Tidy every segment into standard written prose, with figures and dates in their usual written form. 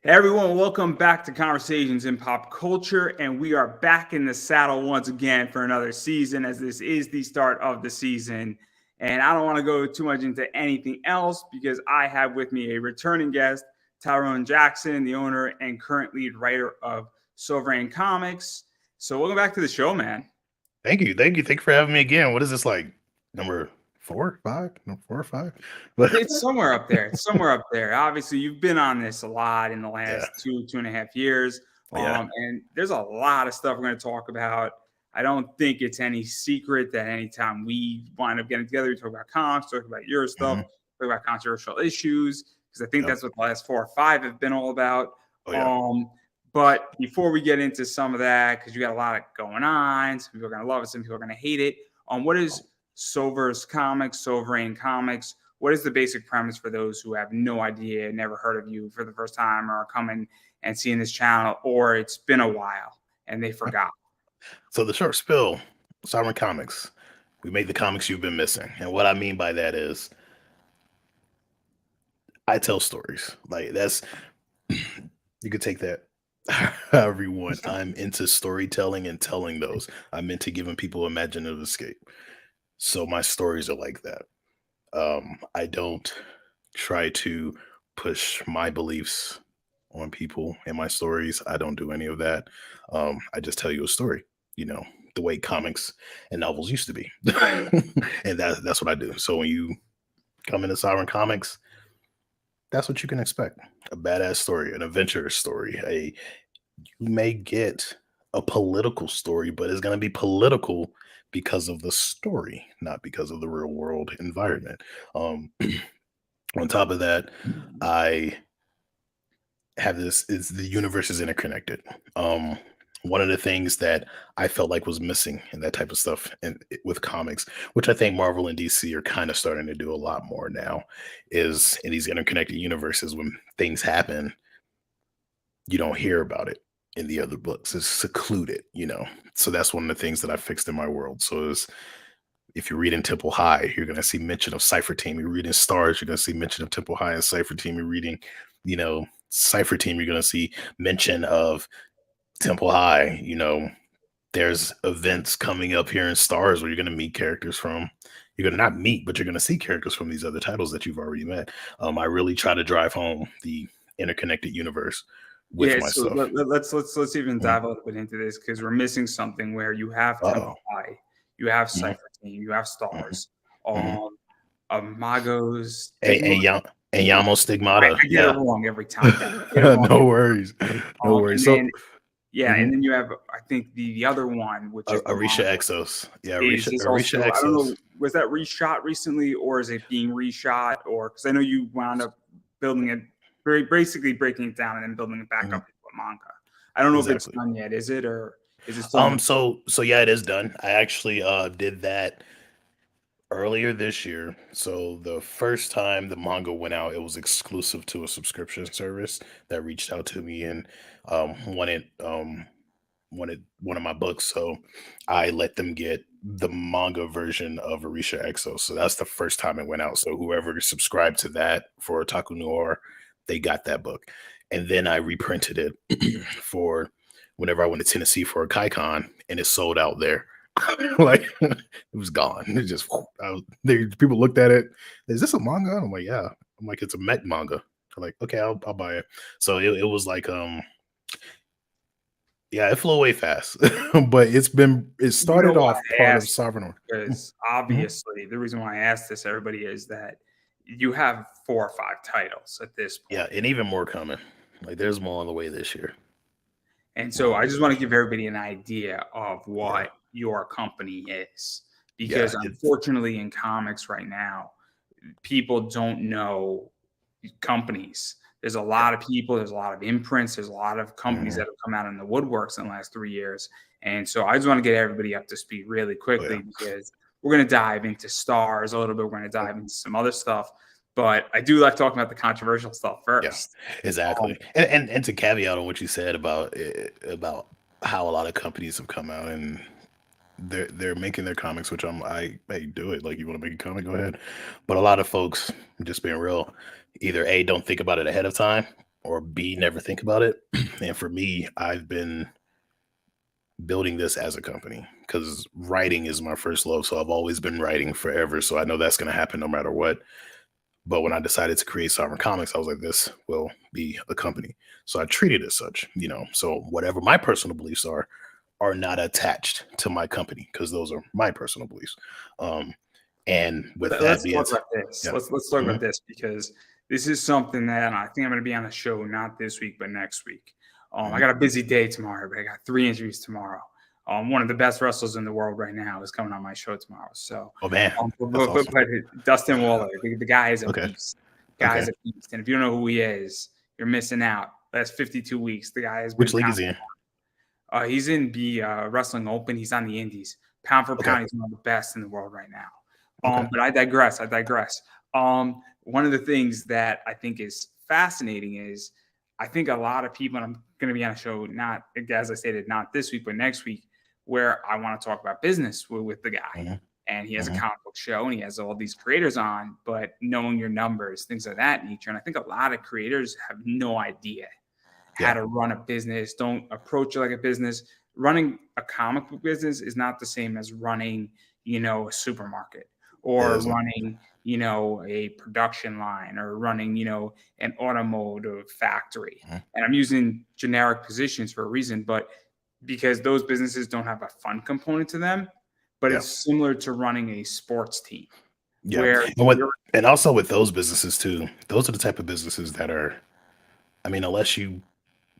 Hey everyone, welcome back to Conversations in Pop Culture. And we are back in the saddle once again for another season, as this is the start of the season. And I don't want to go too much into anything else because I have with me a returning guest, Tyrone Jackson, the owner and current lead writer of Sovereign Comics. So, welcome back to the show, man. Thank you. Thank you. Thank you for having me again. What is this like? Number four, five? No, 4 or 5? But It's somewhere up there. It's somewhere up there. Obviously, you've been on this a lot in the yeah, last 2.5 years. yeah, And there's a lot of stuff we're going to talk about. I don't think it's any secret that anytime we wind up getting together, we talk about comics, talk about your stuff, hmm, talk about controversial issues, because I think yep. that's what the last 4 or 5 have been all about. Oh yeah. Um, but before we get into some of that, because you got a lot of going on, some people are going to love it, some people are going to hate it. What is Sover's Comics, Sovereign Comics? What is the basic premise for those who have no idea, never heard of you for the first time, or are coming and seeing this channel, or it's been a while and they forgot? So the short spill, Sovereign Comics. We make the comics you've been missing, and what I mean by that is I tell stories. Like that's you could take that however you want. I'm into storytelling and telling those. I'm into giving people imaginative escape. So my stories are like that. I don't try to push my beliefs on people in my stories. I don't do any of that. I just tell you a story, you know, the way comics and novels used to be. And that's what I do. So when you come into Sovereign Comics, that's what you can expect. A badass story, an adventure story. You may get a political story, but it's going to be political because of the story, not because of the real world environment. Um, on top of that, I have this is the universe is interconnected. One of the things that I felt like was missing in that type of stuff with comics, which I think Marvel and DC are kind of starting to do a lot more now, is in these interconnected universes when things happen, you don't hear about it in the other books. It's secluded. So that's one of the things that I fixed in my world. So is if you're reading Temple High, you're going to see mention of Cypher Team. You're reading Stars, you're going to see mention of Temple High and Cypher Team. You're reading, Cypher Team, you're going to see mention of Temple High. There's events coming up here in Stars where you're going to meet characters from. You're going to not meet, but you're going to see characters from these other titles that you've already met. I really try to drive home the interconnected universe with Yeah, my so stuff. let's even Mhm. dive a little bit into this because we're missing something where you have Uh-oh. Temple High, you have Mhm, Cypher Team, you have mhm, Stars, mhm. um, Magos, And, Stigma. and, Yam- and Yamo Stigmata. I get it Yeah. wrong every time. I get it wrong No every worries. No time. worries. And So, then yeah, and mhm. then you have I think the other one, which is the Arisha manga, Exos. Yeah, is Arisha also I don't Exos. know, was that reshot recently or is it being reshot, or because I know you wound up building it, very basically breaking it down and then building it back Mhm, up into a manga. I don't know if it's exactly. done yet, is it, or is it still in the So yeah, it is done. I actually did that earlier this year. So the first time the manga went out, it was exclusive to a subscription service that reached out to me and wanted one of my books. So I let them get the manga version of Arisha Exo. So that's the first time it went out. So whoever subscribed to that for Otaku Noir, they got that book. And then I reprinted it for whenever I went to Tennessee for a KaiCon and it sold out there. Like it was gone. It just people looked at it. Is this a manga? I'm like, yeah. I'm like, it's a mech manga. They're like, okay, I'll buy it. So it was like yeah, it flew away fast. But it You know started why off I part of asked? Sovereign. Because Mhm. obviously the reason why I asked this everybody is that you have 4 or 5 titles at this Yeah, point. and even more coming. Like there's more on the way this year. And More so on the I way just want to this give year. everybody an idea of Yeah. what your company is. Yeah. Because unfortunately, in comics right now, people don't know companies. There's a Yeah. lot of people, there's a lot of imprints, there's a lot of companies that Mhm. have come out in the woodworks in the last 3 years. And so I just want to get everybody up to speed really Oh yeah. quickly because we're going to dive into stars a little bit. We're going to dive into some other stuff. But I do like talking about the controversial stuff Yeah, first. Um, exactly. And to caveat on what you said about how a lot of companies have come out and they're making their comics, which I do it. Like you want to make a comic, go ahead. But a lot of folks, just being real, either A, don't think about it ahead of time, or B, never think about it. And for me, I've been building this as a company because writing is my first love. So I've always been writing forever. So I know that's going to happen no matter what. But when I decided to create Sovereign Comics, I was like, this will be a company. So I treat it as such, you know. So whatever my personal beliefs are not attached to my company because those are my personal beliefs. And with that Let's being talk said, about this. yeah. Let's talk Mhm. about this because this is something that I think I'm going to be on the show not this week but next week. I Mhm. got a busy day tomorrow, but I got 3 interviews tomorrow. One of the best wrestlers in the world right now is coming on my show tomorrow. So, Oh man, but, that's but, but, awesome. but Dustin Waller, the guy is a Okay. beast. Guy Okay. is a beast, and if you don't know who he is, you're missing out. That's 52 weeks. The guy has been Which league is pound. he in? He's in the Wrestling Open. He's on the Indies. Pound for Okay. pound, he's one of the best in the world right now. Okay. But I digress. One of the things that I think is fascinating is I think a lot of people, and I'm going to be on a show, not as I stated, not this week, but next week, where I want to talk about business with the guy. Mhm. And he has a Mhm. comic book show and he has all these creators on, but knowing your numbers, things of that nature. And I think a lot of creators have no idea how Yeah. to run a business, don't approach it like a business. Running a comic book business is not the same as running, a supermarket It or isn't. running, a production line or running, an automotive factory. Mhm. And I'm using generic positions for a reason, but because those businesses don't have a fun component to them, but Yeah. it's similar to running a sports team Yeah. where And what you're and also with those businesses too, those are the type of businesses that are, I mean, unless you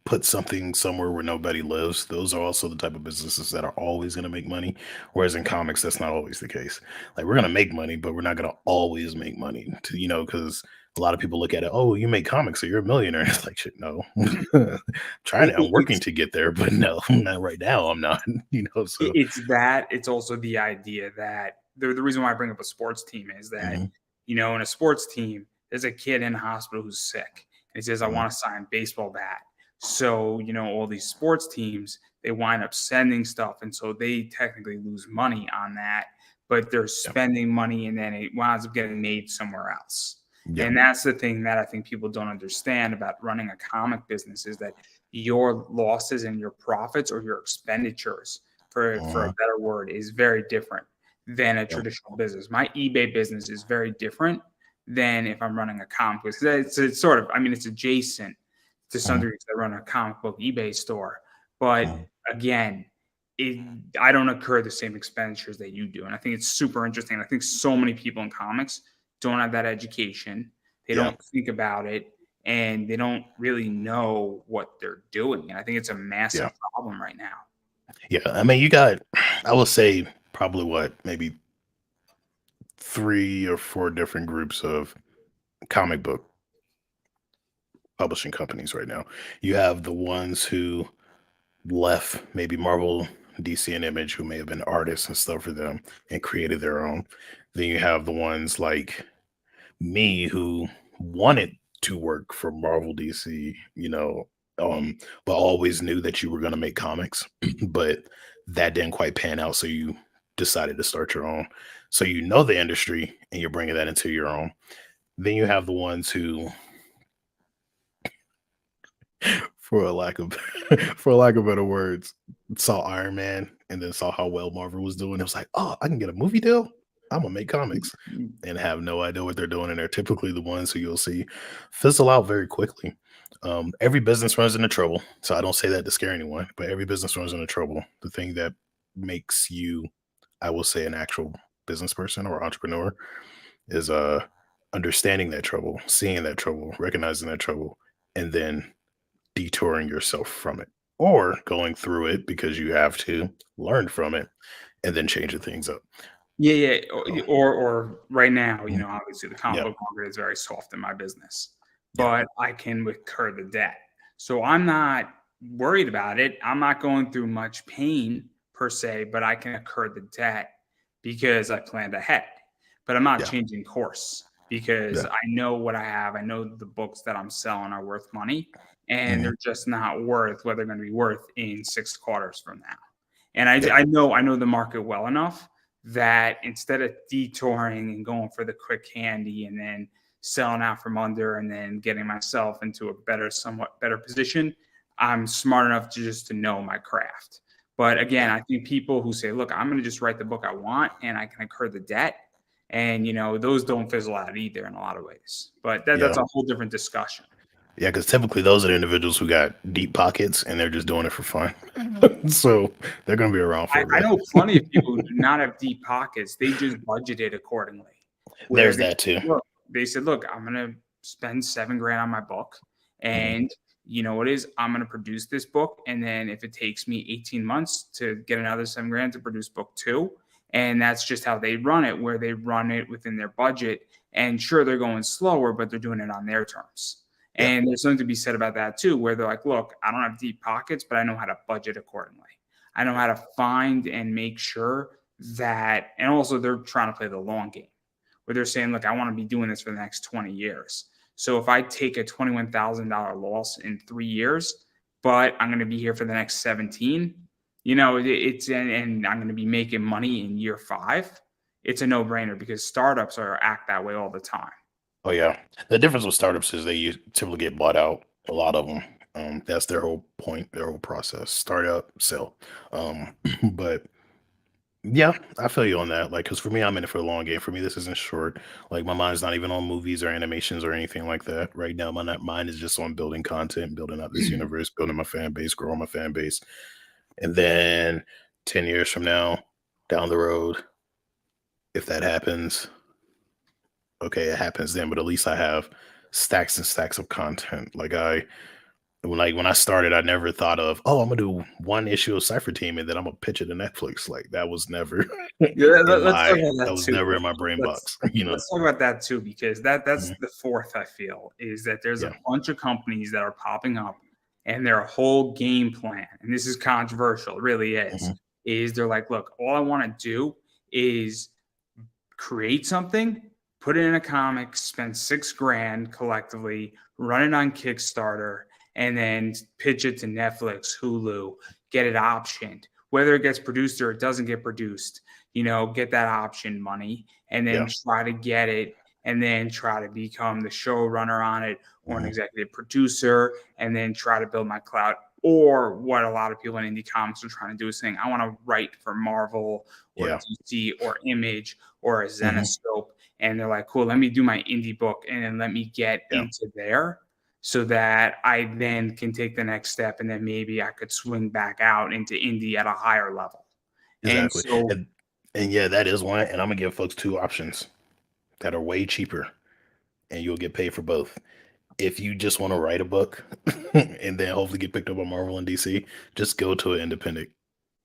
put something somewhere where nobody lives, those are also the type of businesses that are always going to make money. Whereas in comics, that's not always the case. Like we're going to make money, but we're not going to always make money, because a lot of people look at it, oh, you make comics, so you're a millionaire. It's like, shit, no. Trying it, to, I'm it- working it's to get there, but no, not right now. I'm not, so. It's that. It's also the idea that the reason why I bring up a sports team is that, Mhm. in a sports team, there's a kid in the hospital who's sick. And he says, I Mhm. want to sign baseball bat. So, all these sports teams, they wind up sending stuff. And so they technically lose money on that, but they're Yeah. spending money and then it winds up getting made somewhere else. Yeah. And that's the thing that I think people don't understand about running a comic business is that your losses and your profits or your expenditures for a Mhm. better word is very different than a Yeah. traditional business. My eBay business is very different than if I'm running a comic book. It's sort of, I mean, it's adjacent to some Mhm. degree because I run a comic book eBay store. But Mhm. again, I don't incur the same expenditures that you do. And I think it's super interesting. I think so many people in comics don't have that education. They Yeah. don't think about it and they don't really know what they're doing. And I think it's a Yeah. massive problem right now. Yeah. I mean, you got, I will say probably what, maybe 3 or 4 different groups of comic book publishing companies right now. You have the ones who left maybe Marvel, DC, and Image, who may have been artists and stuff for them and created their own. Then you have the ones like me who wanted to work for Marvel, DC, but always knew that you were going to make comics, but that didn't quite pan out. So you decided to start your own. So you know the industry and you're bringing that into your own. Then you have the ones who, for a lack of for a lack of better words, saw Iron Man and then saw how well Marvel was doing. It was like, oh, I can get a movie deal. I'm gonna make comics and have no idea what they're doing. And they're typically the ones who you'll see fizzle out very quickly. Every business runs into trouble. So I don't say that to scare anyone, but every business runs into trouble. The thing that makes you, I will say, an actual business person or entrepreneur is understanding that trouble, seeing that trouble, recognizing that trouble, and then detouring yourself from it or going through it because you have to learn from it and then changing things up. Yeah, yeah. So, Or right now, mhm, obviously the comic yeah, book market is very soft in my business, yeah, but I can incur the debt. So I'm not worried about it. I'm not going through much pain per se, but I can incur the debt because I planned ahead. But I'm not yeah, changing course because yeah, I know what I have. I know the books that I'm selling are worth money and mhm, they're just not worth what they're going to be worth in 6 quarters from now. And yeah, I know the market well enough that instead of detouring and going for the quick candy and then selling out from under and then getting myself into a somewhat better position. I'm smart enough to know my craft. But again, I think people who say, look, I'm going to just write the book I want and I can incur the debt. And, those don't fizzle out either in a lot of ways. But that's Yeah. a whole different discussion. Yeah, because typically those are the individuals who got deep pockets and they're just doing it for fun. So they're going to be around for a I bit. know plenty of people who do not have deep pockets. They just budgeted accordingly. Where There's that too. They said, look, I'm going to spend $7,000 on my book. And you know what is, I'm going to produce this book. And then if it takes me 18 months to get another $7,000 to produce book 2. And that's just how they run it, where they run it within their budget. And sure, they're going slower, but they're doing it on their terms. Yeah. And there's something to be said about that too, where they're like, look, I don't have deep pockets, but I know how to budget accordingly. I know how to find and make sure that, and also they're trying to play the long game, where they're saying, look, I want to be doing this for the next 20 years. So if I take a $21,000 loss in 3 years, but I'm going to be here for the next 17, and I'm going to be making money in year 5, it's a no-brainer because startups act that way all the time. Oh yeah. The difference with startups is they typically get bought out. A lot of them. That's their whole point, their whole process. Start up, sell. But yeah, I feel you on that. Like, because for me, I'm in it for the long game. For me, this isn't short. Like, my mind's not even on movies or animations or anything like that right now. My mind is just on building content, building out this universe, building my fan base, growing my fan base, and then 10 years from now, down the road, if that happens, okay, it happens then. But at least I have stacks and stacks of content. Like when I started, I never thought of, oh, I'm gonna do one issue of Cypher Team and then I'm gonna pitch it to Netflix. Like that was never Let's talk about that was too. never in my brain box. Let's talk about that too, because that's the fourth, I feel, is that there's Yeah. a bunch of companies that are popping up and their whole game plan, and this is controversial, it really is, is they're like, look, all I want to do is create something, put it in a comic, spend $6,000 collectively, run it on Kickstarter, and then pitch it to Netflix, Hulu, get it optioned. Whether it gets produced or it doesn't get produced, get that option money and then try to get it and then try to become the showrunner on it or an executive producer and then try to build my clout. Or what a lot of people in indie comics are trying to do is saying, I want to write for Marvel or DC or Image or a Zenoscope. And they're like, cool, let me do my indie book and then let me get into there, so that I then can take the next step and then maybe I could swing back out into indie at a higher level. Exactly. And yeah, that is one. And I'm gonna give folks 2 options that are way cheaper and you'll get paid for both. If you just want to write a book and then hopefully get picked up by Marvel and DC, just go to an independent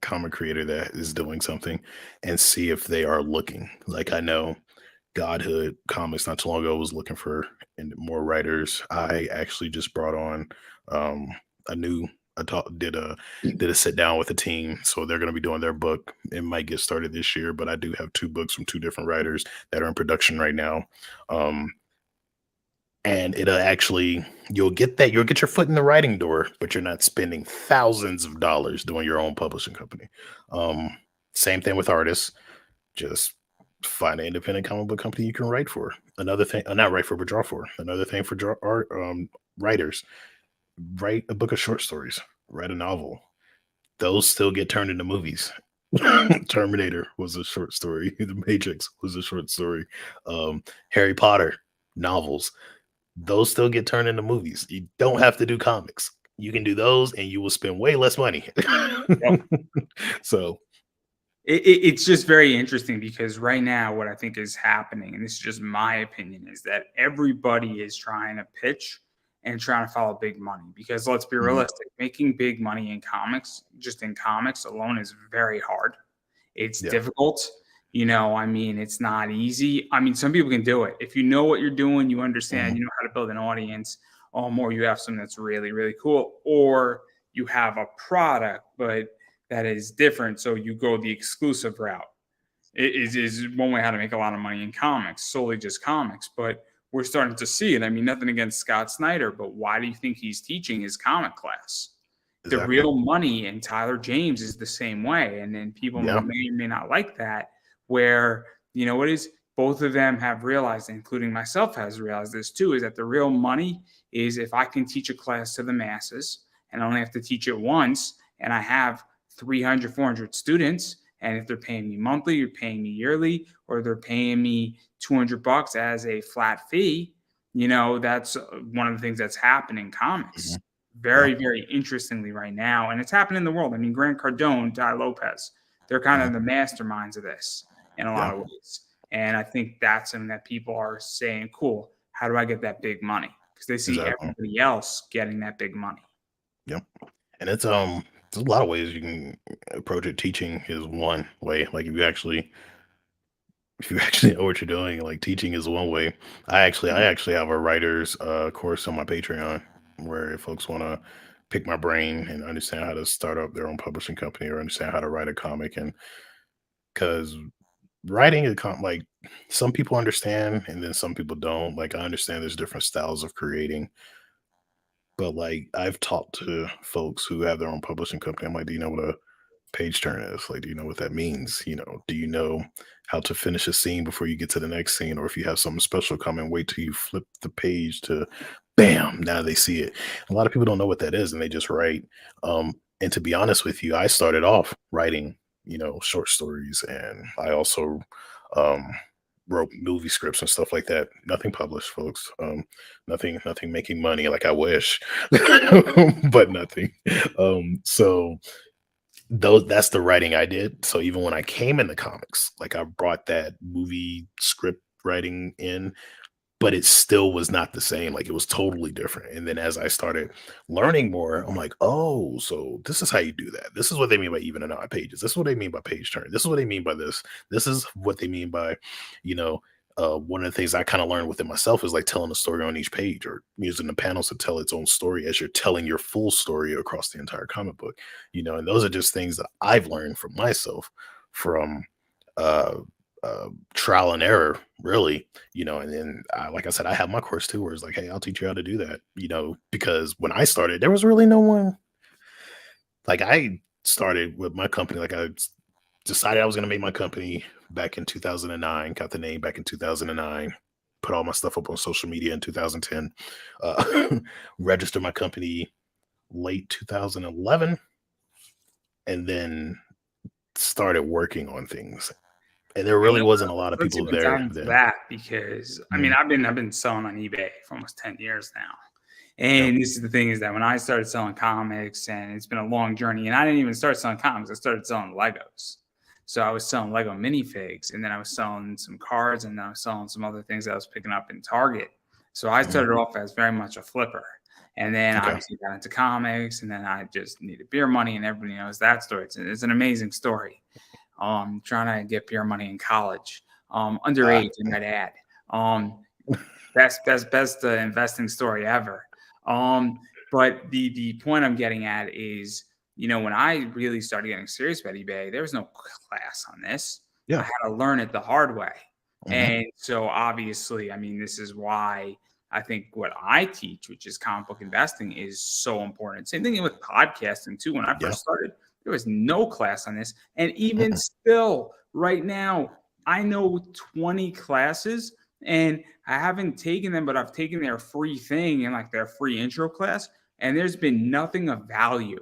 comic creator that is doing something and see if they are looking. Like I know Godhood Comics not too long ago was looking for more writers. I actually just brought on did a sit down with a team, so they're going to be doing their book. It might get started this year, but I do have 2 books from 2 different writers that are in production right now. And it'll actually, you'll get your foot in the writing door, but you're not spending thousands of dollars doing your own publishing company. Same thing with artists. Just find an independent comic book company you can write for. Another thing, not write for, but draw for. Another thing for writers, write a book of short stories, write a novel. Those still get turned into movies. Terminator was a short story. The Matrix was a short story. Harry Potter novels. Those still get turned into movies. You don't have to do comics. You can do those and you will spend way less money. So it's just very interesting because right now what I think is happening, and this is just my opinion, is that everybody is trying to pitch and trying to follow big money. Because let's be realistic, making big money in comics, just in comics alone, is very hard. It's difficult. It's not easy. Some people can do it. If you know what you're doing, you understand, you know how to build an audience, or you have something that's really, really cool, or you have a product, but that is different. So you go the exclusive route. It is one way how to make a lot of money in comics, solely just comics. But we're starting to see it. Nothing against Scott Snyder, but why do you think he's teaching his comic class? Exactly. The real money in Tyler James is the same way. And then people may or may not like that, where, both of them have realized, including myself has realized this too, is that the real money is if I can teach a class to the masses and I only have to teach it once and I have 300, 400 students. And if they're paying me monthly or paying me yearly, or they're paying me $200 as a flat fee, that's one of the things that's happening in Mhm. comics Yeah. very, very interestingly right now. And it's happening in the world. I mean, Grant Cardone, Ty Lopez, they're kind Mhm. of the masterminds of this in a lot Yeah. of ways. And I think that's something that people are saying, cool, how do I get that big money? Because they see Exactly. everybody else getting that big money. Yep. And there's a lot of ways you can approach it. Teaching is one way. Like if you actually know what you're doing, like teaching is one way. I actually have a writer's course on my Patreon where if folks want to pick my brain and understand how to start up their own publishing company or understand how to write a comic. And because writing like some people understand and then some people don't. Like I understand there's different styles of creating. But like I've talked to folks who have their own publishing company. I'm like, do you know what a page turn is? Like, do you know what that means? Do you know how to finish a scene before you get to the next scene? Or if you have something special coming, wait till you flip the page to bam, now they see it. A lot of people don't know what that is and they just write. And to be honest with you, I started off writing, short stories and I also um wrote movie scripts and stuff like that. Nothing published, folks. Nothing making money like I wish, but nothing. So that's the writing I did. So even when I came in the comics, like I brought that movie script writing in, but it still was not the same. Like it was totally different. And then as I started learning more, I'm like, oh, so this is how you do that. This is what they mean by even and odd pages. This is what they mean by page turn. This is what they mean by this. This is what they mean by, you know, one of the things I kind of learned within myself is like telling a story on each page or using the panels to tell its own story as you're telling your full story across the entire comic book, and those are just things that I've learned from myself from uh, trial and error, really, and then like I said, I have my course too where it's like, hey, I'll teach you how to do that, because when I started there was really no one. Like I started with my company, like decided I was going to make my company back in 2009, got the name back in 2009, put all my stuff up on social media in 2010, registered my company late 2011, and then started working on things, and there You really know wasn't a what? lot of Let's people even there dive into then. that because I mean Mhm. I've been selling on eBay for almost 10 years now. Yeah. And this is the thing is that when I started selling comics, and it's been a long journey, and I didn't even start selling comics, I started selling Legos. So I was selling Lego minifigs, and then I was selling some cards, and then I was selling some other things that I was picking up in Target. So I Mhm. started off as very much a flipper. And then Okay. obviously got into comics, and then I just needed beer money, and everybody knows that story. It's an amazing story. Trying to get beer money in college, Ah, underage, I might add. Um, best investing story ever. Um, but the point I'm getting at is, when I really started getting serious about eBay, there was no class on this. I yeah. had to learn it the hard way. Mhm. And so obviously, I mean, this is why I think what I teach, which is comic book investing, is so important. Same thing with podcasting too. When I Yeah. first started, there was no class on this. And even Mm-mm. still, right now, I know 20 classes and I haven't taken them, but I've taken their free thing and like their free intro class, and there's been nothing of value.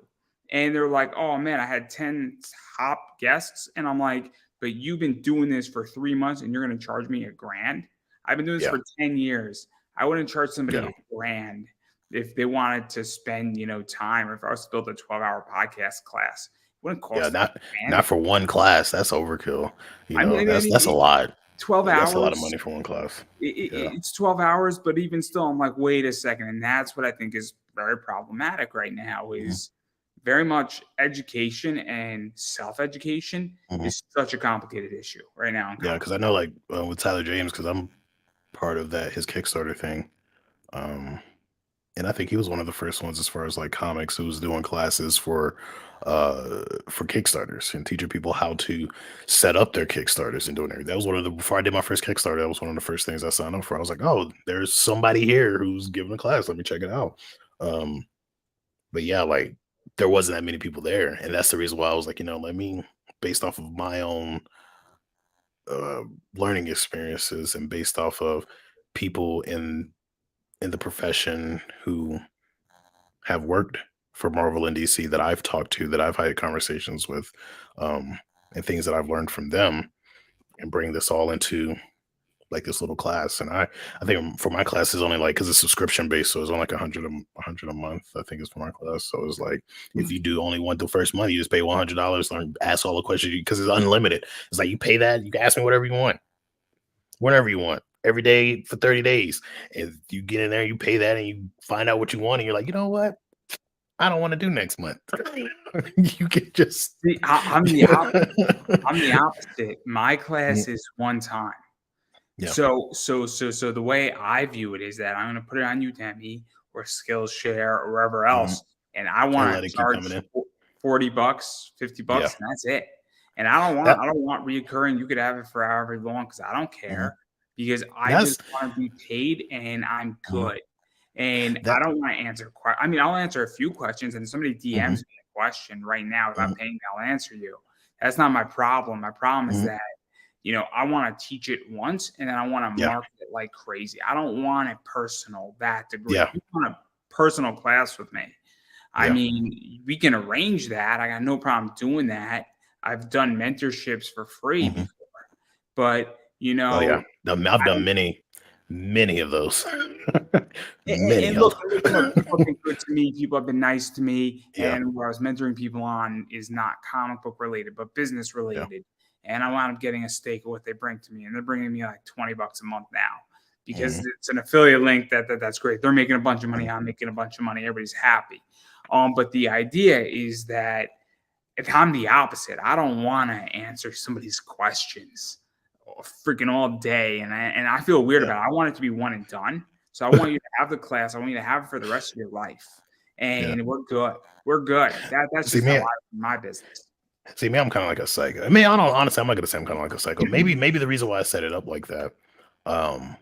And they're like, oh man, I had 10 top guests. And I'm like, but you've been doing this for 3 months and you're going to charge me $1,000. I've been doing this Yeah. for 10 years. I wouldn't charge somebody Yeah. $1,000 if they wanted to spend, time, or if I was to build a 12-hour podcast class. It wouldn't Yeah, cost them not 1,000. for one class, that's overkill, I mean, I mean, I that's mean, a lot. 12 Like, that's a lot of hours money for one class. Yeah. it's 12 hours, but even still, I'm like, wait a second. And that's what I think is very problematic right now Mhm. is very much education and self-education Mhm. is such a complicated issue right now in Yeah, comics. because I know, like, with Tyler James, because 'cause I'm part of his Kickstarter thing, um, and I think he was one of the first ones as far as, like, comics who was doing classes for Kickstarters and teaching people how to set up their Kickstarters and doing everything. That was one of the before I did my first Kickstarter, that was one of the first things I signed up for. I was like, "Oh, there's somebody here who's giving a class, let me check it out." Um, but yeah, like, there wasn't that many people there, and that's the reason why I was like, let me based off of my own uh, learning experiences and based off of people in the profession who have worked for Marvel and DC that I've talked to, that I've had conversations with, um, and things that I've learned from them, and bring this all into like this little class. And I think for my class is only like, because it's subscription based, so it's only like 100 a month. I think it's for my class. So it's like if you do only want the first month, you just pay $100, learn, ask all the questions because it's unlimited. It's like you pay that, you can ask me whatever you want, whenever you want, every day for 30 days. And you get in there, you pay that, and you find out what you want, and you're like, you know what? I don't want to do next month. You can just See, I'm the opposite. I'm the opposite. My class is one time. Yeah. So the way I view it is that I'm going to put it on Udemy or Skillshare or wherever else, and I And want let to it keep charge coming in. $40, $50, Yeah. and that's it. And I don't That want reoccurring. You could have it for however long because I don't care, because I that's just want to be paid and I'm mhm. good. And I That don't want to answer. I mean, I'll answer a few questions, and if somebody DMs mhm, me a question right now. If I'm mhm, paying, I'll answer you. That's not my problem. My problem is mhm. that I want to teach it once and then I want to Yeah, market it like crazy. I don't want it personal that degree. If yeah, you want a personal class with me, I yeah. mean, we can arrange that. I got no problem doing that. I've done mentorships for free Mhm. before, but Oh, yeah. I've I done don't. many of those. And Many look, of people have them. been good to me. People have been nice to me. Yeah, And where I was mentoring people on is not comic book related, but business yeah. related. And I wound up getting a stake of what they bring to me. And they're bringing me like $20 a month now because Mhm, it's an affiliate link that's great. They're making a bunch of money. mhm. I'm making a bunch of money. Everybody's happy. But the idea is that if I'm the opposite, I don't want to answer somebody's questions freaking all day, and I feel weird Yeah, about it. I want it to be one and done. So I want you to have the class. I want you to have it for the rest of your life, yeah. and we're good. We're good. That's See just how I me run my business. see me, I'm kinda like a psycho. I mean, I don't honestly, I'm not gonna say I'm kinda like a psycho. Maybe the reason why I set it up like that, um,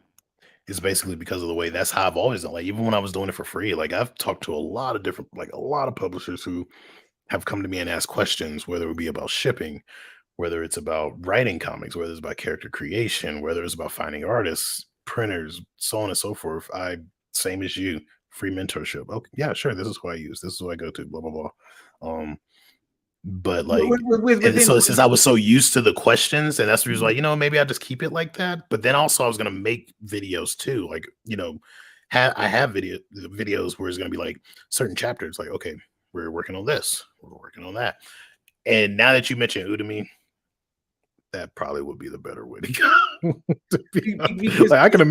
is basically because of the way that's how I've always done. Like, even when I was doing it for free, like, I've talked to a lot of different like, a lot of publishers who have come to me and asked questions, whether it be about shipping, whether it's about writing comics, whether it's about character creation, whether it's about finding artists, printers, so on and so forth. I same as you, free mentorship. Okay, yeah, sure. This is who I use. This is who I go to. Blah blah blah. Um, but like, and Within so since I was so used to the questions, and that's the reason why, maybe I just keep it like that. But then also I was gonna make videos too, like I have videos where it's gonna be like certain chapters, like okay, we're working on this, we're working on that. And now that you mentioned Udemy, that probably would be the better way to go. To be honest. because Like I can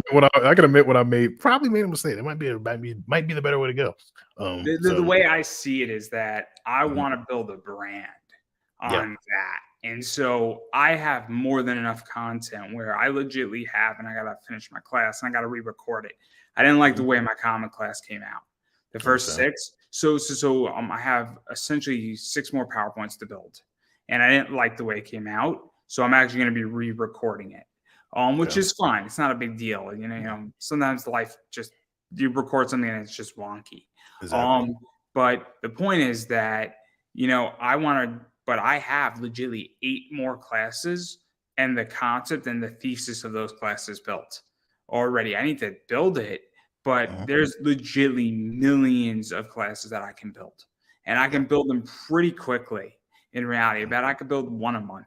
admit what I made. Probably made a mistake. It might be the better way to go. the So way I see it is that I mhm, want to build a brand yeah, on that. And so I have more than enough content where I legitly have, and I got to finish my class and I got to re-record it. I didn't like the mhm, way my comic class came out. The first understand. six. So I have essentially 6 more PowerPoints to build. And I didn't like the way it came out. So I'm actually going to be re-recording it. Which Yeah, is fine. It's not a big deal. Sometimes life just you record something and it's just wonky. exactly. But the point is that, I want to, but I have legitimately 8 more classes and the concept and the thesis of those classes built already. I need to build it, but Mhm, there's legitimately millions of classes that I can build, and I yeah, can build them pretty quickly in reality. mhm. About I could build one a month.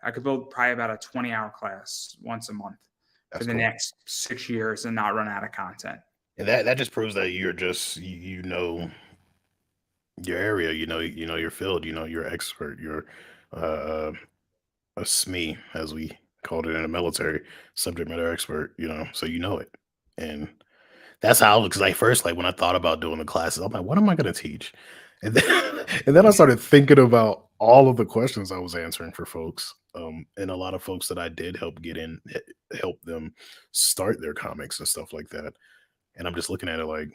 I could build probably about a 20-hour class once a month for That's the cool. next 6 years and not run out of content. And that just proves that you're just you know your area, you know your field, you're expert, you're uh a SME, as we called it in the military, subject matter expert, so you know it. And that's how, because like first, like when I thought about doing the classes, I'm like, what am I gonna teach? And then and then I started thinking about all of the questions I was answering for folks. And a lot of folks that I did help help them start their comics and stuff like that. And I'm just looking at it like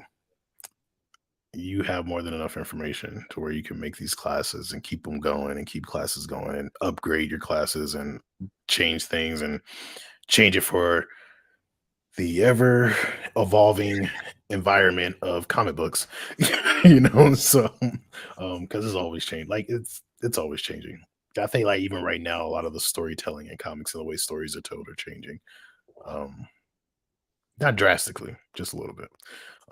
you have more than enough information to where you can make these classes and keep them going and keep classes going and upgrade your classes and change things and change it for the ever evolving environment of comic books. So because it's always changing, like it's always changing. I think like even right now, a lot of the storytelling in comics and the way stories are told are changing. Um, Not drastically, just a little bit.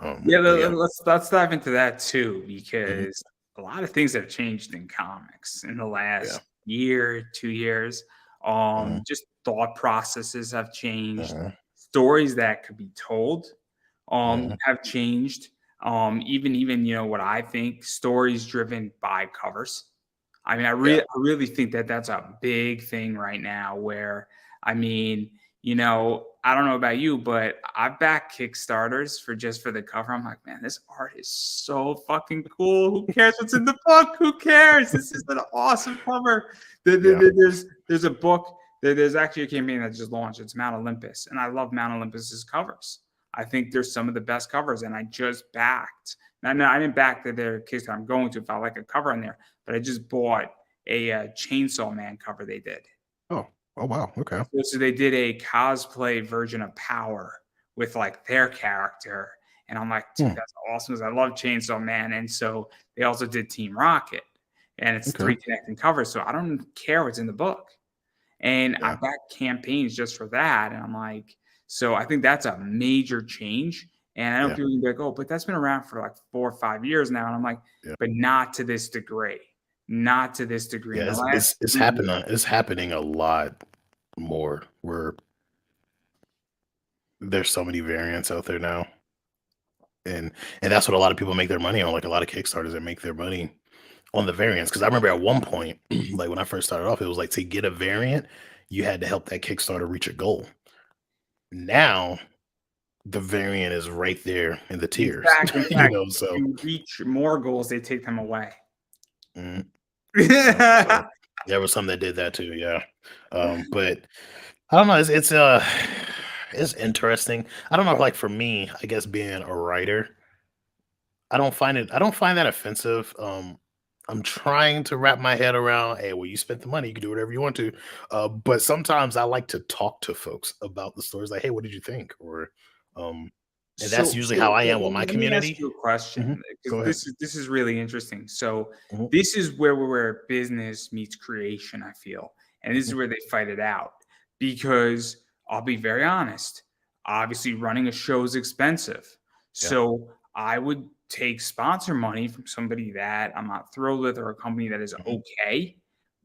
Yeah, But yeah. let's dive into that too, Mhm. because a lot of things have changed in comics in the Yeah. last year, 2 years. Mhm. Just thought processes have changed. Mhm. Stories that could be told Mhm. have changed. Even what I think stories driven by covers. I mean, Yeah. I really think that that's a big thing right now. Where I mean, I don't know about you, but I back Kickstarters for the cover. I'm like, man, this art is so fucking cool. Who cares what's in the book? Who cares? This is an awesome cover. Yeah. There's a book. There's actually a campaign that just launched. It's Mount Olympus, and I love Mount Olympus's covers. I think they're some of the best covers, and I just backed. Now, no, I didn't back their Kickstarter. I'm going to if I like a cover on there, but I just bought a Chainsaw Man cover they did. Oh. Oh wow. Okay. So they did a cosplay version of Power with like their character, and I'm like, dude, Hmm. that's awesome. 'Cause I love Chainsaw Man, and so they also did Team Rocket, and it's Okay. three connecting covers. So I don't care what's in the book, and I Yeah. back campaigns just for that, and I'm like, so I think that's a major change. And I know Yeah. people can be like, oh, but that's been around for like 4 or 5 years now, and I'm like, Yeah. but not to this degree, not to this degree. Yeah. In the It's last it's it's 3 years. happening. It's happening a lot more. Where there's so many variants out there now, and that's what a lot of people make their money on. Like a lot of Kickstarters that make their money on the variants. Because I remember at one point, like when I first started off, it was like to get a variant, you had to help that Kickstarter reach a goal. Now the variant is right there in the tiers, In fact, if So you reach more goals, they take them away. mhm, yep. So there was some that did that too, yeah. But I don't know. It's interesting. I don't know. Like for me, I guess being a writer, I don't find that offensive. I'm trying to wrap my head around, hey, well, you spent the money, you can do whatever you want to. But sometimes I like to talk to folks about the stories, like, hey, what did you think? Or and that's usually how I am with my Let me ask community. you a Mhm. question Go because ahead. this is really interesting. So Mhm. this is where business meets creation, I feel, and this is Mhm. where they fight it out. Because I'll be very honest, obviously running a show is expensive, Yeah. so I would take sponsor money from somebody that I'm not thrilled with, or a company that is Mhm. okay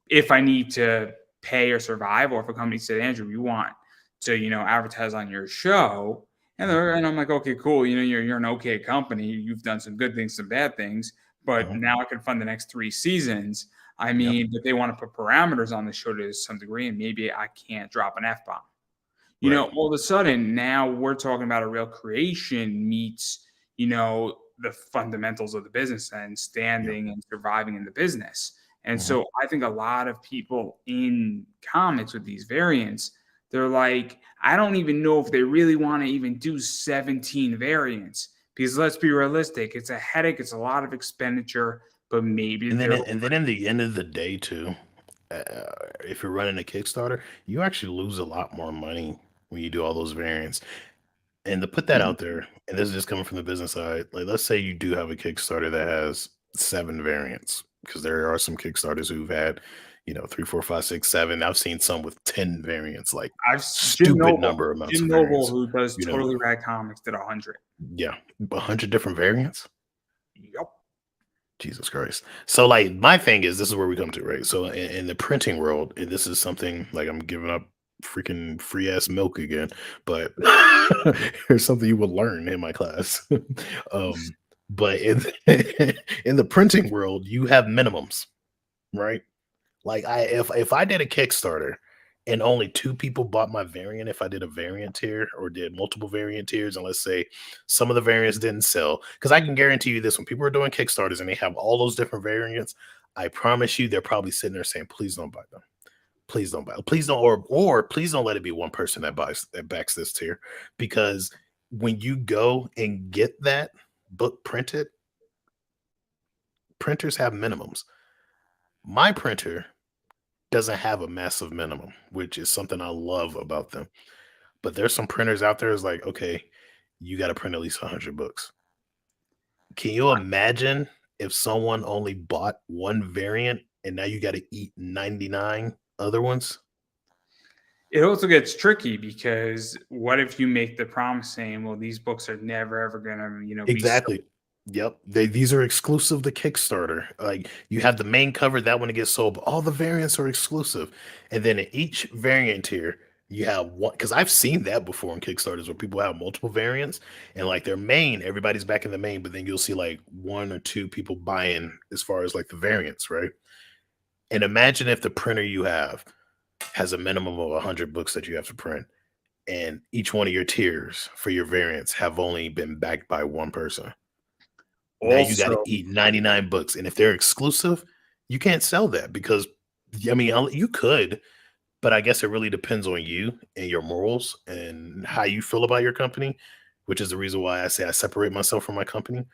if I need to pay or survive, or if a company said, Andrew, you want to, advertise on your show. Mhm. And I'm like, okay, cool. You're an okay company. You've done some good things, some bad things, but Mhm. now I can fund the next 3 seasons. I Yep. mean, but they want to put parameters on the show to some degree, and maybe I can't drop an F bomb. Right. All of a sudden now we're talking about a real creation meets, the fundamentals of the business and Yeah. standing and surviving in the business. And Mhm. so I think a lot of people in comics with these variants, they're like, I don't even know if they really want to even do 17 variants because let's be realistic, it's a headache, it's a lot of expenditure, but maybe they're And then in the end of the day too, uh, if you're running a Kickstarter, you actually lose a lot more money when you do all those variants. And to put that out there, and this is just coming from the business side, like let's say you do have a Kickstarter that has 7 variants, because there are some Kickstarters who've had, 3, 4, 5, 6, 7. I've seen some with 10 variants, like stupid number amounts Jim of Noble, variants. who does You know, Totally Rad Comics, did 100. yeah, 100 different variants. Yep. Jesus Christ. So like my thing is this is where we come to, right? So in the printing world, and this is something like I'm giving up freaking free ass milk again, but here's something you will learn in my class. um, but in in the printing world, you have minimums, right? Like if I did a Kickstarter and only 2 people bought my variant, if I did a variant tier or did multiple variant tiers, and let's say some of the variants didn't sell, because I can guarantee you this: when people are doing Kickstarters and they have all those different variants, I promise you they're probably sitting there saying, "Please don't buy them. Please don't buy. Please don't, or please don't let it be one person that backs this tier," because when you go and get that book printed, printers have minimums. My printer doesn't have a massive minimum, which is something I love about them. But there's some printers out there is like, okay, you got to print at least 100 books. Can you imagine if someone only bought one variant and now you got to eat 99 other ones. It also gets tricky because what if you make the promise saying, well, these books are never ever gonna, be sold. Exactly. Yep. These are exclusive to Kickstarter. Like you have the main cover, that one to get sold, but all the variants are exclusive. And then in each variant tier, you have one, because I've seen that before on Kickstarters where people have multiple variants and like their main, everybody's back in the main, but then you'll see like one or two people buying as far as like the variants, right? And imagine if the printer you have has a minimum of 100 books that you have to print, and each one of your tiers for your variants have only been backed by one person. Now you got to Also, eat 99 books. And if they're exclusive, you can't sell that because, I mean, you could, but I guess it really depends on you and your morals and how you feel about your company, which is the reason why I say I separate myself from my company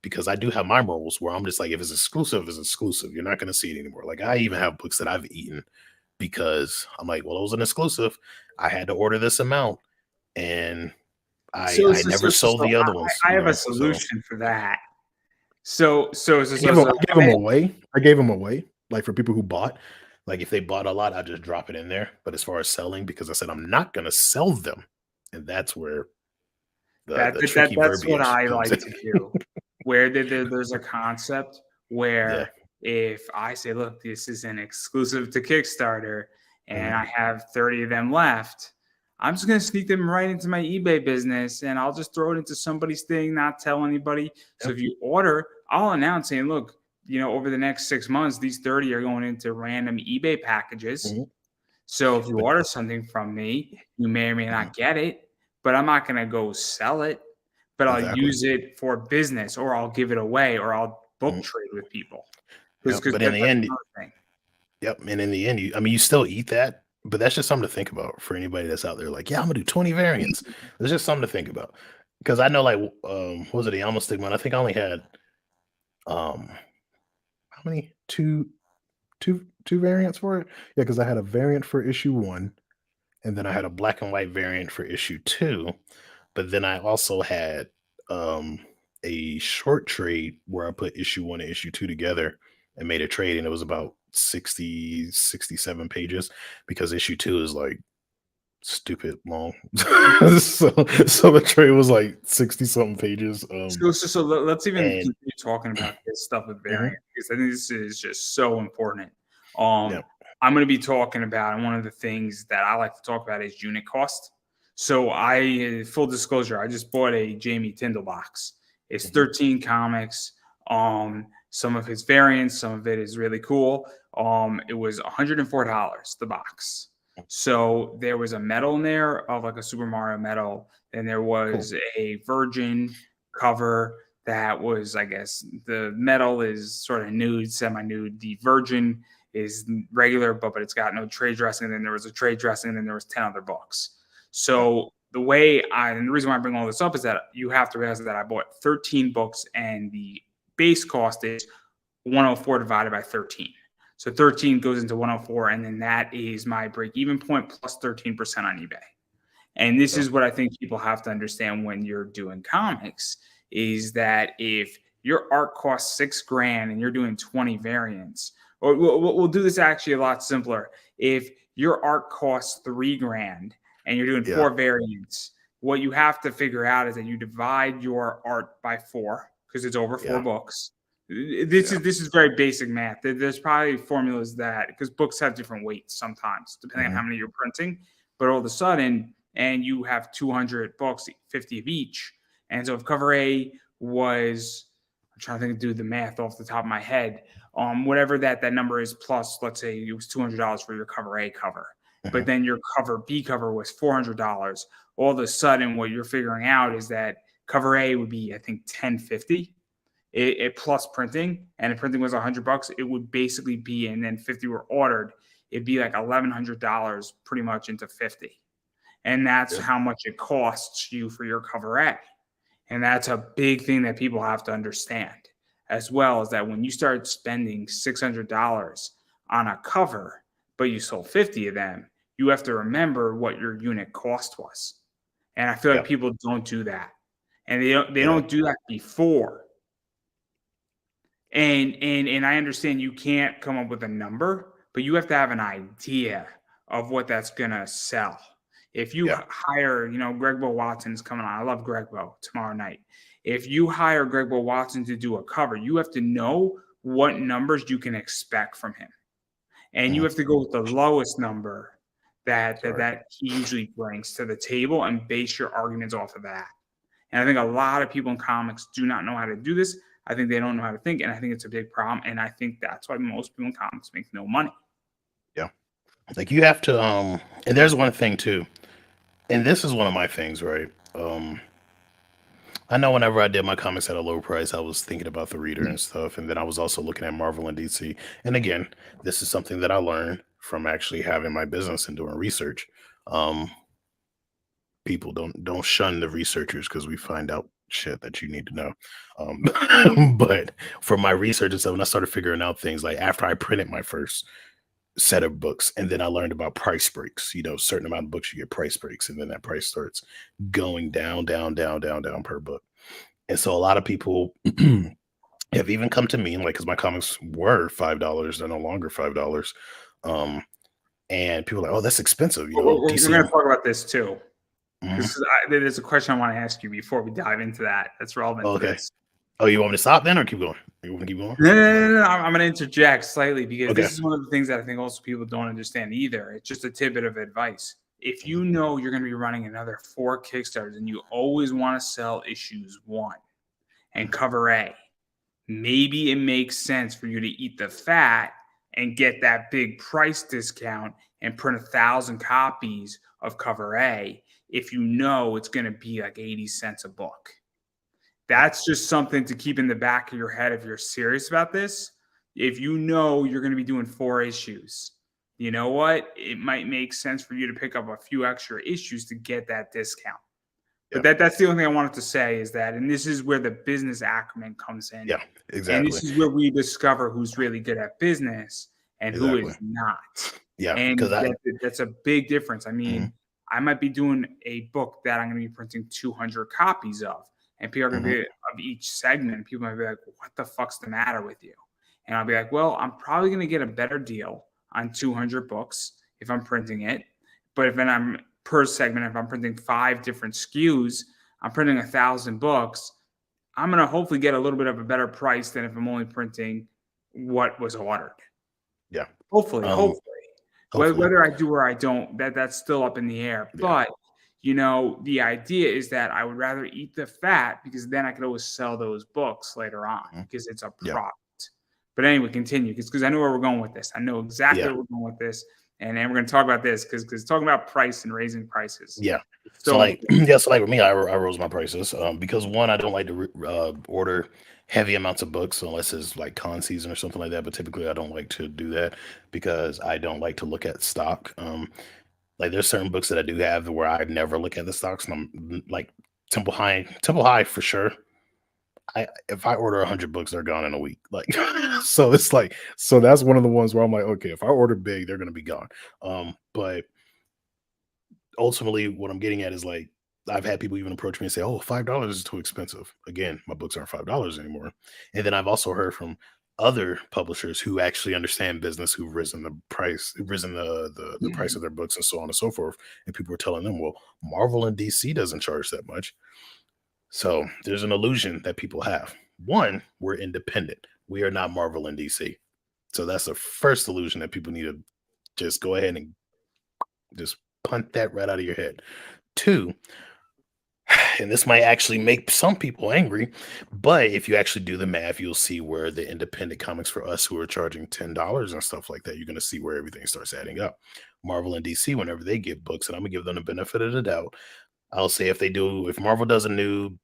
because I do have my morals where I'm just like, if it's exclusive, it's exclusive. You're not going to see it anymore. Like, I even have books that I've eaten because I'm like, well, it was an exclusive. I had to order this amount and so I so never so so, sold so the other ones, I have a So solution for that. So I gave them away. I gave them away, like, for people who bought. Like, if they bought a lot, I just drop it in there, but as far as selling, because I said I'm not gonna sell them, and that's where the tricky that's what verbiage I comes like in. to do. Where there's a concept Yeah. where if I say, look, this is an exclusive to Kickstarter and Mhm. I have 30 of them left, I'm just gonna sneak them right into my eBay business and I'll just throw it into somebody's thing, not tell anybody. So Yeah. if you order, I'll announce saying, look, over the next 6 months, these 30 are going into random eBay packages. Mhm. So if you But order something from me, you may or may mhm. not get it, but I'm not gonna go sell it, but I'll Exactly. use it for business or I'll give it away or I'll book Mhm. trade with people. Yep, Because but in the that's end another thing. yep, and in the end, you still eat that, but that's just something to think about for anybody that's out there like, "Yeah, Imma do 20 variants." It's just something to think about because I know, like, what was it, the Alma Stigma? I think I only had, um how many? 2 variants for it? Yeah, because I had a variant for issue 1, and then I had a black and white variant for issue 2, but then I also had, a short trade where I put issue 1 and issue 2 together and made a trade, and it was about 67 pages because issue 2 is, like, stupid long. So the trade was, like, 60 something pages, Let's even and continue talking about this stuff with Mhm. variant because I think this is just so important. Yeah. I'm going to be talking about, and one of the things that I like to talk about is unit cost. So full disclosure, I just bought a Jamie Tyndall box. It's Mhm. 13 comics. Some of his variants, some of it is really cool. It was $104 the box. So there was a medal in there of like a Super Mario medal, and there Cool. was a Virgin cover that was, I guess, the metal is sort of nude, semi-nude. The Virgin is regular, but it's got no trade dressing. And then there was a trade dressing, and then there was 10 other books. Yeah. So and the reason why I bring all this up is that you have to realize that I bought 13 books, and the base cost is 104 divided by 13. So 13 goes into 104, and then that is my break-even point plus 13% on eBay. And this Yeah. is what I think people have to understand when you're doing comics is that if your art costs 6 grand and you're doing 20 variants, or we'll do this actually a lot simpler. If your art costs 3 grand and you're doing Yeah. 4 variants, what you have to figure out is that you divide your art by 4 because it's over four Yeah. books. This Yeah. is very basic math. There's probably formulas that because books have different weights sometimes depending on Mhm. how many you're printing, but all of a sudden and you have 200 books, 50 of each. And so if cover A was, I'm trying to think, do the math off the top of my head, whatever that number is plus, let's say it was $200 for your cover A cover, but Mhm. then your cover B cover was $400. All of a sudden, what you're figuring out is that cover A would be, I think, 1050. It plus printing, and if printing was $100, it would basically be, and then 50 were ordered, it'd be like $1,100 pretty much into 50. And that's Yeah. how much it costs you for your cover A. And that's a big thing that people have to understand, as well as that when you start spending $600 on a cover, but you sold 50 of them, you have to remember what your unit cost was. And I feel like Yeah. people don't do that. And they Yeah. don't do that before. And I understand you can't come up with a number, but you have to have an idea of what that's gonna sell. If you Yeah. hire, Greg Bo Watson's coming on. I love Greg Bo tomorrow night. If you hire Greg Bo Watson to do a cover, you have to know what numbers you can expect from him, and you Mhm. have to go with the lowest number that that Sorry. that he usually brings to the table and base your arguments off of that. And I think a lot of people in comics do not know how to do this. I think they don't know how to think, and I think it's a big problem. And I think that's why most people in comics make no money. Yeah. Like you have to and there's one thing too. And this is one of my things, right? I know whenever I did my comics at a low price, I was thinking about the reader and stuff. And then I was also looking at Marvel and DC. And again, this is something that I learned from actually having my business and doing research. Um, People don't shun the researchers because we find out shit that you need to know. But for my research and stuff, when I started figuring out things like after I printed my first set of books, and then I learned about price breaks. Certain amount of books you get price breaks, and then that price starts going down, down, down, down, down per book. And so a lot of people have even come to me, like, because my comics were $5, they're no longer $5. Um, and people are like, oh, that's expensive. We're going to DC. talk about this too, Mhm. because there's a question I want to ask you before we dive into that. That's relevant Oh, to okay. this. Oh, you want me to stop then or keep going? You want to keep going? No, no, no, Like, no, no. I'm going to interject slightly because okay. this is one of the things that I think also people don't understand either. It's just a tidbit of advice. If Mhm. you know you're going to be running another 4 Kickstarters and you always want to sell issues 1 and cover A, maybe it makes sense for you to eat the fat and get that big price discount and print 1,000 copies of cover A if you know it's going to be like 80 cents a book. That's just something to keep in the back of your head if you're serious about this. If you know you're going to be doing 4 issues, you know what? It might make sense for you to pick up a few extra issues to get that discount. But Yeah. that's the only thing I wanted to say is that, and this is where the business acumen comes in. Yeah. And Exactly. this is where we discover who's really good at business and who Exactly. is not. Yeah. Because And that's a big difference. I mhm, mean, I might be doing a book that I'm going to be printing 200 copies of, and people are going to mhm, be of each segment. People might be like, "What the fuck's the matter with you?" And I'll be like, "Well, I'm probably going to get a better deal on 200 books if I'm printing it, but if then I'm per segment, if I'm printing 5 different SKUs, I'm printing 1,000 books. I'm going to hopefully get a little bit of a better price than if I'm only printing what was ordered. yeah. Hopefully. Hopefully. Whether I do or I don't, that's still up in the air. Yeah. But the idea is that I would rather eat the fat because then I could always sell those books later on Mhm, because it's a yeah. product. But anyway, continue because I know where we're going with this. I know exactly Yeah. where we're going with this, and then we're going to talk about this because talking about price and raising prices Yeah. is So so like, important. yeah, so like with me, I rose my prices because one, I don't like to order heavy amounts of books unless it's like con season or something like that. But typically, I don't like to do that because I don't like to look at stock. Like there's certain books that I do have where I never look at the stocks, and like Temple High for sure. If I order 100 books, they're gone in a week. Like, so it's like, so that's one of the ones where I'm like, okay, if I order big, they're gonna be gone. But ultimately what I'm getting at is like I've had people even approach me and say, "Oh, $5 is too expensive." Again, my books aren't $5 anymore. And then I've also heard from other publishers who actually understand business who've risen the price of their books and so on and so forth. And people are telling them, well, Marvel and DC doesn't charge that much. So there's an illusion that people have. One, we're independent. We are not Marvel and DC. So that's the first illusion that people need to just go ahead and just punt that right out of your head. Two, and this might actually make some people angry, but if you actually do the math, you'll see where the independent comics for us who are charging $10 and stuff like that, you're going to see where everything starts adding up. Marvel and DC, whenever they get books, and I'm going to give them the benefit of the doubt, I'll say if Marvel does a new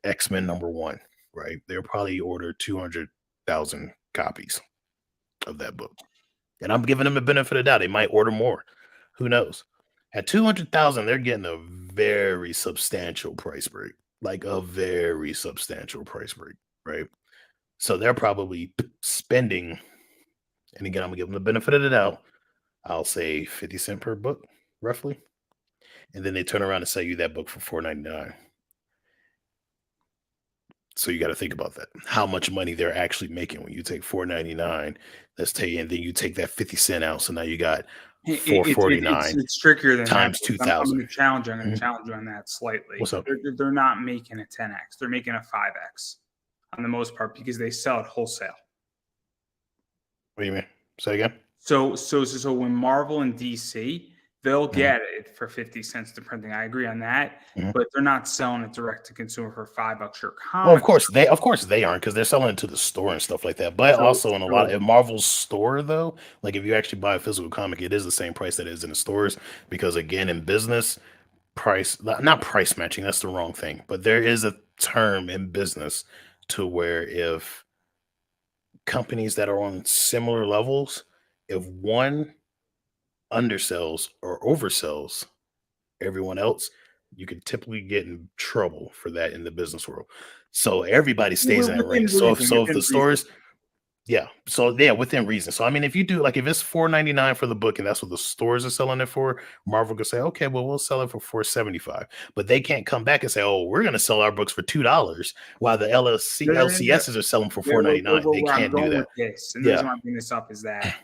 X-Men #1, right, they'll probably order 200,000 copies of that book. And I'm giving them the benefit of the doubt. They might order more. Who knows? At 200,000, they're getting a very substantial price break. Like a very substantial price break, right? So they're probably spending, and again, I'm gonna give them the benefit of the doubt. I'll say 50 cents per book, roughly. And then they turn around and sell you that book for 4.99. So you got to think about that. How much money they're actually making when you take 4.99. Let's tell you, and then you take that 50 cent out. So now you got $4.49 It's trickier than that. times Because I'm 2,000. going to challenge. I'm going to Mhm. challenge you on that slightly. What's up? They're not making a 10x. They're making a 5x on the most part because they sell it wholesale. What do you mean? Say again. So when Marvel and DC, they'll Mhm. get it for 50 cents to printing. I agree on that, Mhm. but they're not selling it direct to consumer for $5. Your Well, comic. of course they aren't because they're selling it to the store and stuff like that. But So also in a lot so of Marvel's store though, like if you actually buy a physical comic, it is the same price that it is in the stores because again in business, not price matching, that's the wrong thing. But there is a term in business to where if companies that are on similar levels, if one undersells or oversells everyone else, you could typically get in trouble for that in the business world. So everybody stays in that within range. So if within the reason. stores, yeah, so yeah, within reason. So I mean, if you do like if it's 4.99 for the book and that's what the stores are selling it for, Marvel could say, okay, well we'll sell it for 4.75, but they can't come back and say, oh, we're going to sell our books for $2 while the No, no, no, no. LCSs are selling for Where, where, 4.99. They where I'm can't do going that. with this, and the Yeah. reason why I'm bringing this up is that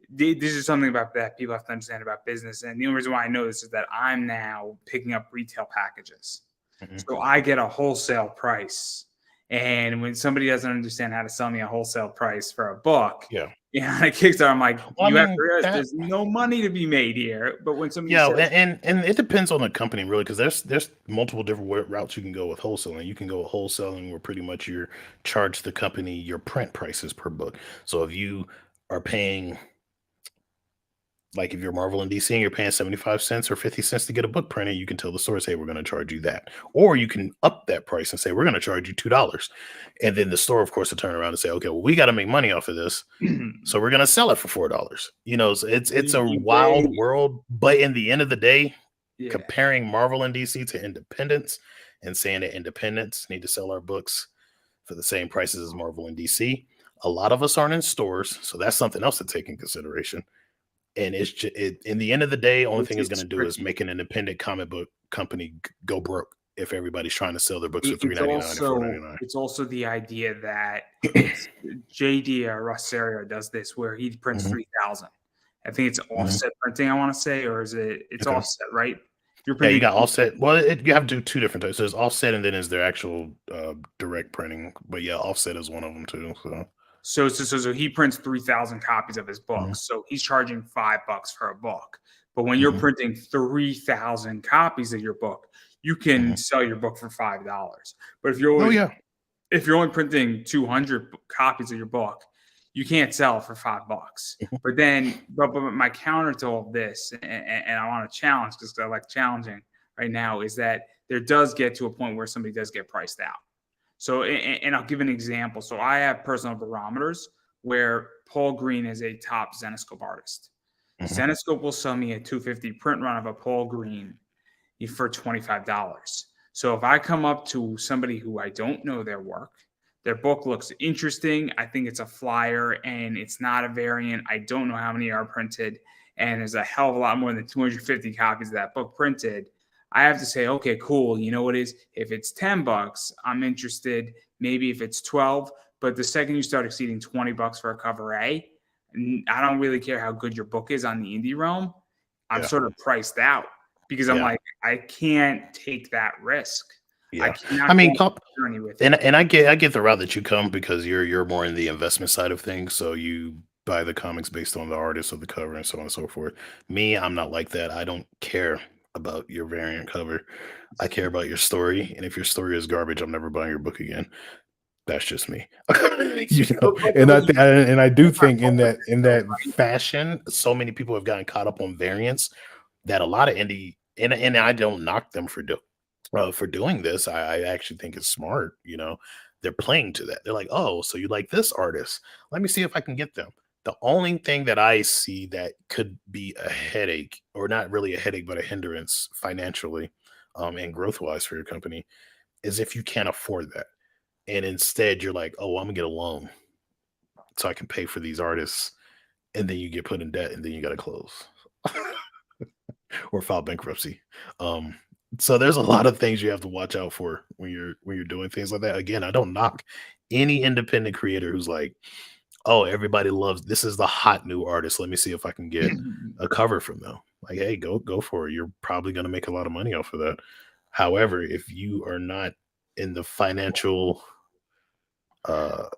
this is something about that people have to understand about business. And the only reason why I know this is that I'm now picking up retail packages. Mhm. So I get a wholesale price. And when somebody doesn't understand how to sell me a wholesale price for a book, Yeah. on a Kickstarter, I'm like, Well, I you have to mean realize that. there's no money to be made here. But when somebody Yeah, says, and it depends on the company really, because there's multiple different routes you can go with wholesaling. You can go with wholesaling where pretty much you charge the company your print prices per book. So if you are paying like if you're Marvel and DC and you're paying 75 cents or 50 cents to get a book printed, you can tell the stores, hey, we're going to charge you that. Or you can up that price and say, we're going to charge you $2. And then the store, of course, will turn around and say, okay, well, we got to make money off of this. So we're gonna sell it for $4. So it's a wild they, world, but in the end of the day, yeah, comparing Marvel and DC to independents and saying that independents need to sell our books for the same prices as Marvel and DC. A lot of us aren't in stores, so that's something else to take in consideration. And in the end of the day, only thing it's going it's to do is tricky. make an independent comic book company go broke if everybody's trying to sell their books for It, it's 3.99 and also 4.99. it's also the idea that JD Rossario does this where he prints Mhm, 3,000. I think it's mhm. offset printing. I want to say, or is it? It's Okay. offset, right? If you're Yeah, you printing, got offset. Well, you have to do two different types. There's offset, and then there's their actual direct printing. But yeah, offset is one of them too. So so he prints 3,000 copies of his book. mhm, So he's charging $5 for a book. But when you're mhm, printing 3,000 copies of your book, you can mhm. sell your book for $5. But Oh yeah, if you're only printing 200 copies of your book, you can't sell it for $5. mhm, But my counter to all of this, and I want to challenge because I like challenging right now, is that there does get to a point where somebody does get priced out. So, and I'll give an example. So I have personal barometers where Paul Green is a top Zenoscope artist. mhm. Zenoscope will sell me a 250 print run of a Paul Green for $25. So if I come up to somebody who I don't know their work, their book looks interesting, I think it's a flyer and it's not a variant, I don't know how many are printed, and there's a hell of a lot more than 250 copies of that book printed, I have to say, okay, cool. You know what is? If it's $10, I'm interested. Maybe if it's 12, but the second you start exceeding $20 for a cover A, I don't really care how good your book is on the indie realm. I'm Yeah, sort of priced out because I'm yeah, like, I can't take that risk. I yeah. cannot I go mean, on a journey with and you. I get the route that you come because you're more in the investment side of things. So you buy the comics based on the artist of the cover and so on and so forth. Me, I'm not like that. I don't care about your variant cover. I care about your story, and if your story is garbage, I'm never buying your book again. That's just me. And I do That's my think point with in this, though, that right? fashion, so many people have gotten caught up on variants that a lot of indie and I don't knock them for doing this. I actually think it's smart. They're playing to that. They're like, oh, so you like this artist? Let me see if I can get them. The only thing that I see that could be a headache, or not really a headache, but a hindrance financially, and growth wise for your company, is if you can't afford that and instead you're like, oh, I'm gonna get a loan so I can pay for these artists, and then you get put in debt, and then you got to close or file bankruptcy. Um, So there's a lot of things you have to watch out for when you're doing things like that. Again, I don't knock any independent creator who's like, "Oh, everybody loves this is the hot new artist. Let me see if I can get a cover from them." Like, hey, go for it. You're probably going to make a lot of money off of that. However, if you are not in the financial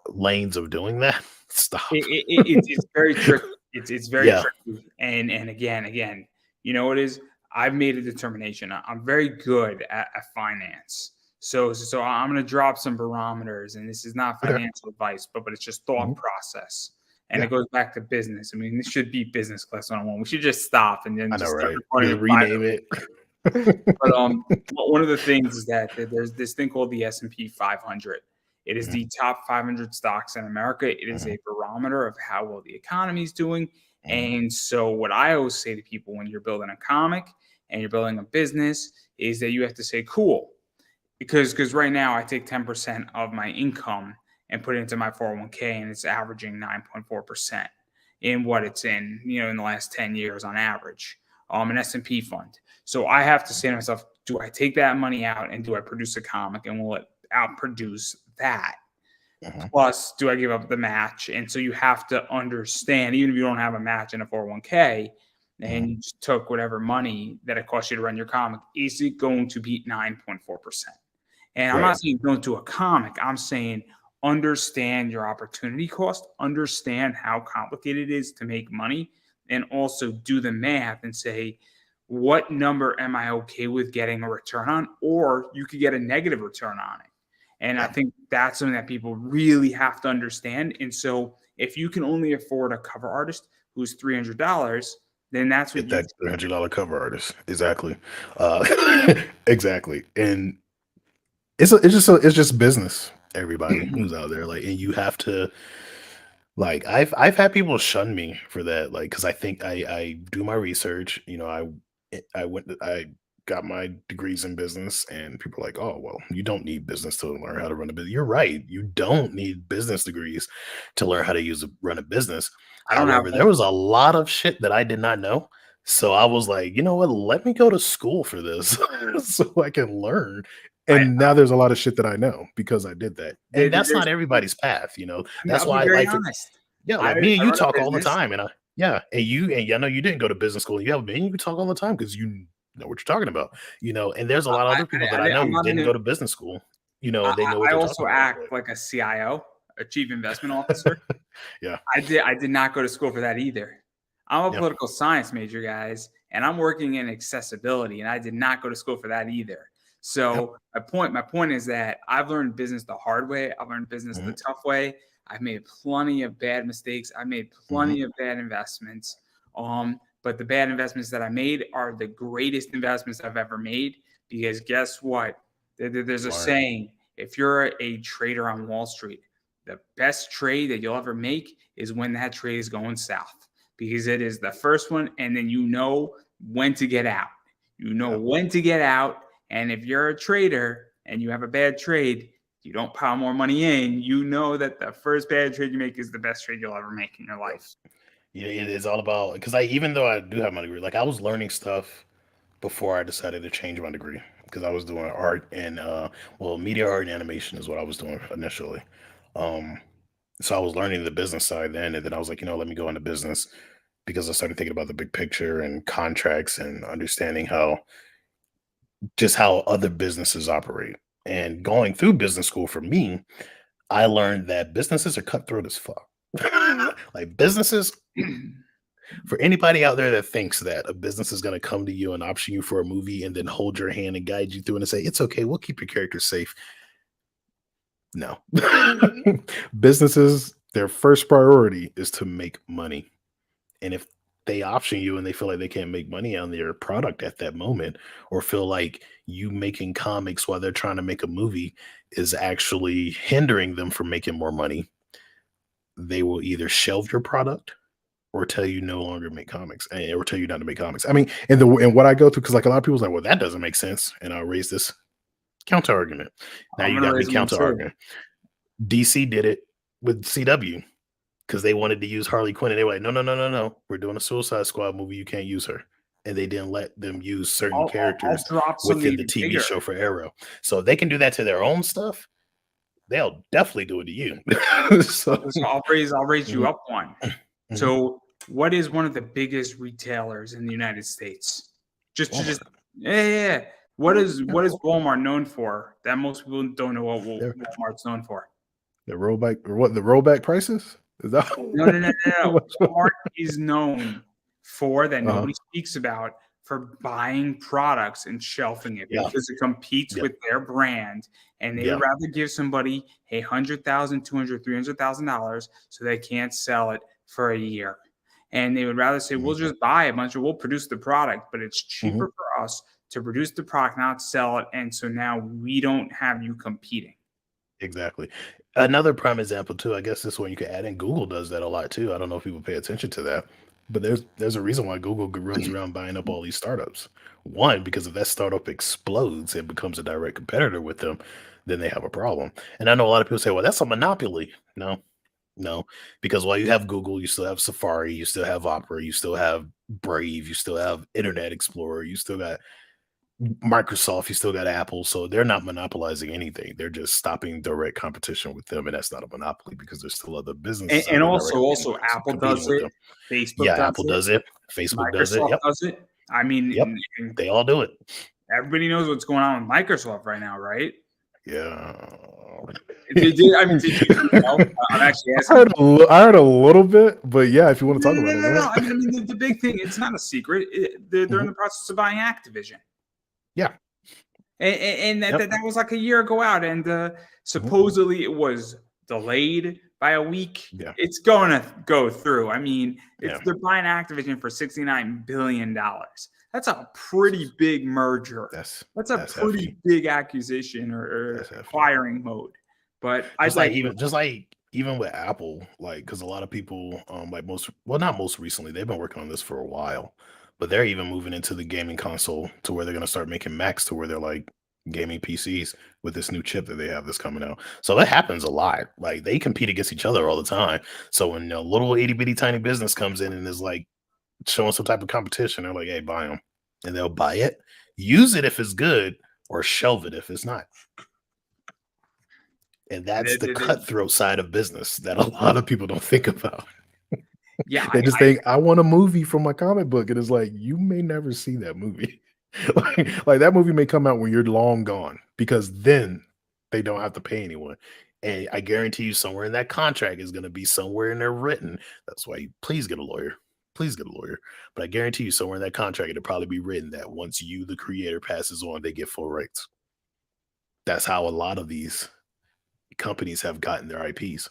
lanes of doing that, stop. It's very tricky. It's very Yeah. tricky. And again, you know what it is? I've made a determination. I'm very good at finance. So I'm gonna drop some barometers, and this is not Okay. financial advice, but it's just thought Mhm. process. And Yeah. it goes back to business. I mean, this should be business class 101. We should just stop and then I know, just start right? recording Just in 5 rename it. but one of the things is that there's this thing called the S&P 500. It is Mhm, the top 500 stocks in America. It is mhm, a barometer of how well the economy is doing. mhm. And so, what I always say to people when you're building a comic and you're building a business is that you have to say, "Cool," because right now I take 10% of my income and put it into my 401k, and it's averaging 9.4% in what it's in, in the last 10 years on average, an S&P fund. So I have to say to myself, do I take that money out and do I produce a comic and will it outproduce that? Mhm. Plus, do I give up the match? And so you have to understand, even if you don't have a match in a 401k Mhm. and you just took whatever money that it cost you to run your comic, is it going to beat 9.4%? And I'm Right. not saying don't do a comic. I'm saying understand your opportunity cost, understand how complicated it is to make money, and also do the math and say, what number am I okay with getting a return on? Or you could get a negative return on it. And I Yeah. think that's something that people really have to understand. And so if you can only afford a cover artist who's $300, then that's what Get you that $300 cover artist. Exactly. Exactly. And it's just business, everybody who's out there. Like, and you have to like I've had people shun me for that, like, because I think I do my research, I got my degrees in business, and people are like, "Oh, well, you don't need business to learn how to run a business." You're right. You don't need business degrees to learn how to run a business. I don't have However, one. there was a lot of shit that I did not know. So I was like, you know what? Let me go to school for this so I can learn. I And now there's a lot of shit that I know because I did that. And that's there's not everybody's path. That's I'll be why, very like, honest. yeah, I like me and I you run a talk all the business. time, and yeah, and I know you didn't go to business school. You have me and you talk all the time because you know what you're talking about. And there's a lot of other people that I know I'm who not didn't in. go to business school, and they know what I they're also talking about. act like a CIO, a chief investment officer. Yeah, I did not go to school for that either. I'm a yep, political science major, guys, and I'm working in accessibility, and I did not go to school for that either. yep, So my point is that I've learned business the hard way. I've learned business the mhm, tough way. I've made plenty of bad mistakes. I've made mhm, plenty of bad investments. But the bad investments that I made are the greatest investments I've ever made because guess what? There's a learn, saying: if you're a trader on Wall Street, the best trade that you'll ever make is when that trade is going south because it is the first one, and then you know when to get out. You know yep. when to get out. And if you're a trader and you have a bad trade, you don't pile more money in. You know that the first bad trade you make is the best trade you'll ever make in your Yep. life. Yeah, it is all about because I even though I do have my degree, like I was learning stuff before I decided to change my degree because I was doing art and media art and animation is what I was doing initially. Um, so I was learning the business side then, and then I was like, let me go into business because I started thinking about the big picture and contracts and understanding how other businesses operate. And going through business school for me, I learned that businesses are cutthroat as fuck. Like businesses, for anybody out there that thinks that a business is going to come to you and option you for a movie and then hold your hand and guide you through and say, it's okay, we'll keep your character safe. No. Businesses, their first priority is to make money. And if they option you and they feel like they can't make money on their product at that moment, or feel like you making comics while they're trying to make a movie is actually hindering them from making more money, they will either shelve your product or tell you no longer make comics or tell you not to make comics. I mean, and what I go through, because like a lot of people's like, well, that doesn't make sense. And I'll raise this counter argument. Now I'm you gonna got me raise one counter too. arguing. DC did it with CW because they wanted to use Harley Quinn, and they were like, no, no, no, no, no. We're doing a Suicide Squad movie. You can't use her. and they didn't let them use certain I'll characters drop something within the even TV bigger. show for Arrow. So if they can do that to their own stuff, they'll definitely do it to you. So, So I'll raise you mhm, up one. mhm. So what is one of the biggest retailers in the United States? Just Walmart. yeah, yeah, yeah. What is Yeah, what is Walmart known for that most people don't know what they're Walmart's known for? the rollback or what the rollback prices? Is that No, no, no, no, no. what Walmart is known for that uh-huh. nobody speaks about for buying products and shelving it Yeah, because it competes yeah, with their brand, and they would yeah. rather give somebody $100,000, $200,000, $300,000 so they can't sell it for a year. And they would rather say, Mhm, we'll just buy a bunch of, we'll produce the product, but it's mhm. cheaper for us to produce the product, not sell it. And so now we don't have you competing. Exactly. Another prime example too, I guess this one you could add in. Google does that a lot too. I don't know if people pay attention to that, but there's a reason why Google runs around buying up all these startups. One, because if that startup explodes and becomes a direct competitor with them, then they have a problem. And I know a lot of people say, "Well, that's a monopoly." No, no, because while you have Google, you still have Safari, you still have Opera, you still have Brave, you still have Internet Explorer, you still got Microsoft, you still got Apple, so they're not monopolizing anything. They're just stopping direct competition with them, and that's not a monopoly because there's still other And, businesses out and there also, directly also Apple competing does with it, them. Facebook Yeah, does Apple it, does it. Facebook does it. Microsoft Yep, does it. I mean, yep. and They all do it. everybody knows what's going on with Microsoft right now, right? Yeah. I mean, did you know? I'm actually I asking. I heard a little bit, but yeah, if you want to No, talk no, about no, it, no, go no. ahead. I mean, the big thing. It's not a secret. They're in Mhm. the process of buying Activision, Yeah. and that, Yep. that that was like a year ago out, and Mhm. supposedly it was delayed by a week. Yeah. It's going to go through. I mean, Yeah. they're buying Activision for $69 billion. That's a pretty big merger. That's a That's hefty. pretty big acquisition or That's hefty. acquiring mode. But I like, Just like even with Apple, like because a lot of people, like not most recently, they've been working on this for a while, but they're even moving into the gaming console to where they're gonna start making Macs to where they're like gaming PCs with this new chip that they have that's coming out. So that happens a lot. Like they compete against each other all the time. So when a little itty bitty tiny business comes in and is like showing some type of competition, they're like, "Hey, buy them," and they'll buy it, use it if it's good, or shelve it if it's not. And that's the cutthroat side of business that a lot of people don't think about. yeah, They just think, "I want a movie from my comic book," and it's like, you may never see that movie. Like, that movie may come out when you're long gone, because then they don't have to pay anyone, and I guarantee you somewhere in that contract is gonna be somewhere in there written, that's why you please get a lawyer. Please get a lawyer. But I guarantee you somewhere in that contract, it'll probably be written that once you, the creator, passes on, they get full rights. That's how a lot of these companies have gotten their IPs.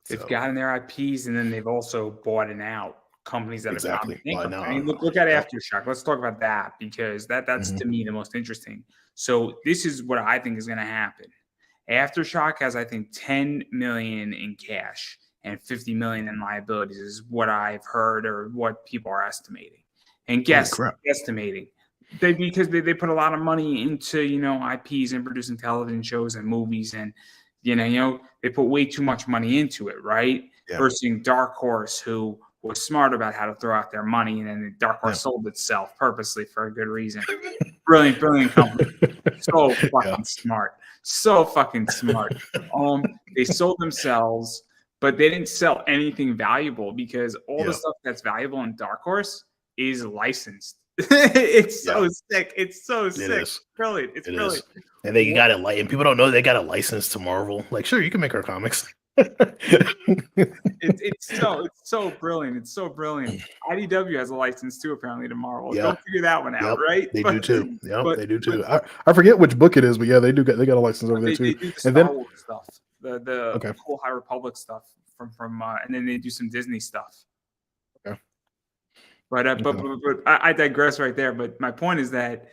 they've So gotten their IPs, and then they've also bought and out companies that have gone exactly. Well, bankrupt. now I mean, I'm look at yep. Aftershock. Let's talk about that because that's Mhm. to me the most interesting. So this is what I think is going to happen. Aftershock has, I think, 10 million in cash and 50 million in liabilities is what I've heard or what people are estimating. And Holy crap. estimating. Because they put a lot of money into, IPs and producing television shows and movies and they put way too much money into it, right? Yeah. Versus Dark Horse, who was smart about how to throw out their money, and then Dark Yeah. Horse sold itself purposely for a good reason. Brilliant, brilliant company. So Yeah. fucking smart. So fucking smart. They sold themselves, but they didn't sell anything valuable because all the Yeah. stuff that's valuable in Dark Horse is licensed. It's Yeah. so sick. It's so It sick. is. Brilliant. It's It brilliant. is. And they got it and people don't know they got a license to Marvel. Like, sure, you can make our comics. It's so brilliant. It's so brilliant. IDW has a license too, apparently, to Marvel. Yeah. Don't figure that one out, Yep. right? They do too. Yep, But they do but too. I forget which book it is, but yeah, they got a license over there they too. do the And Star then Wars stuff, the okay. cool High Republic stuff from and then they do some Disney stuff. Okay. But I digress right there. But my point is that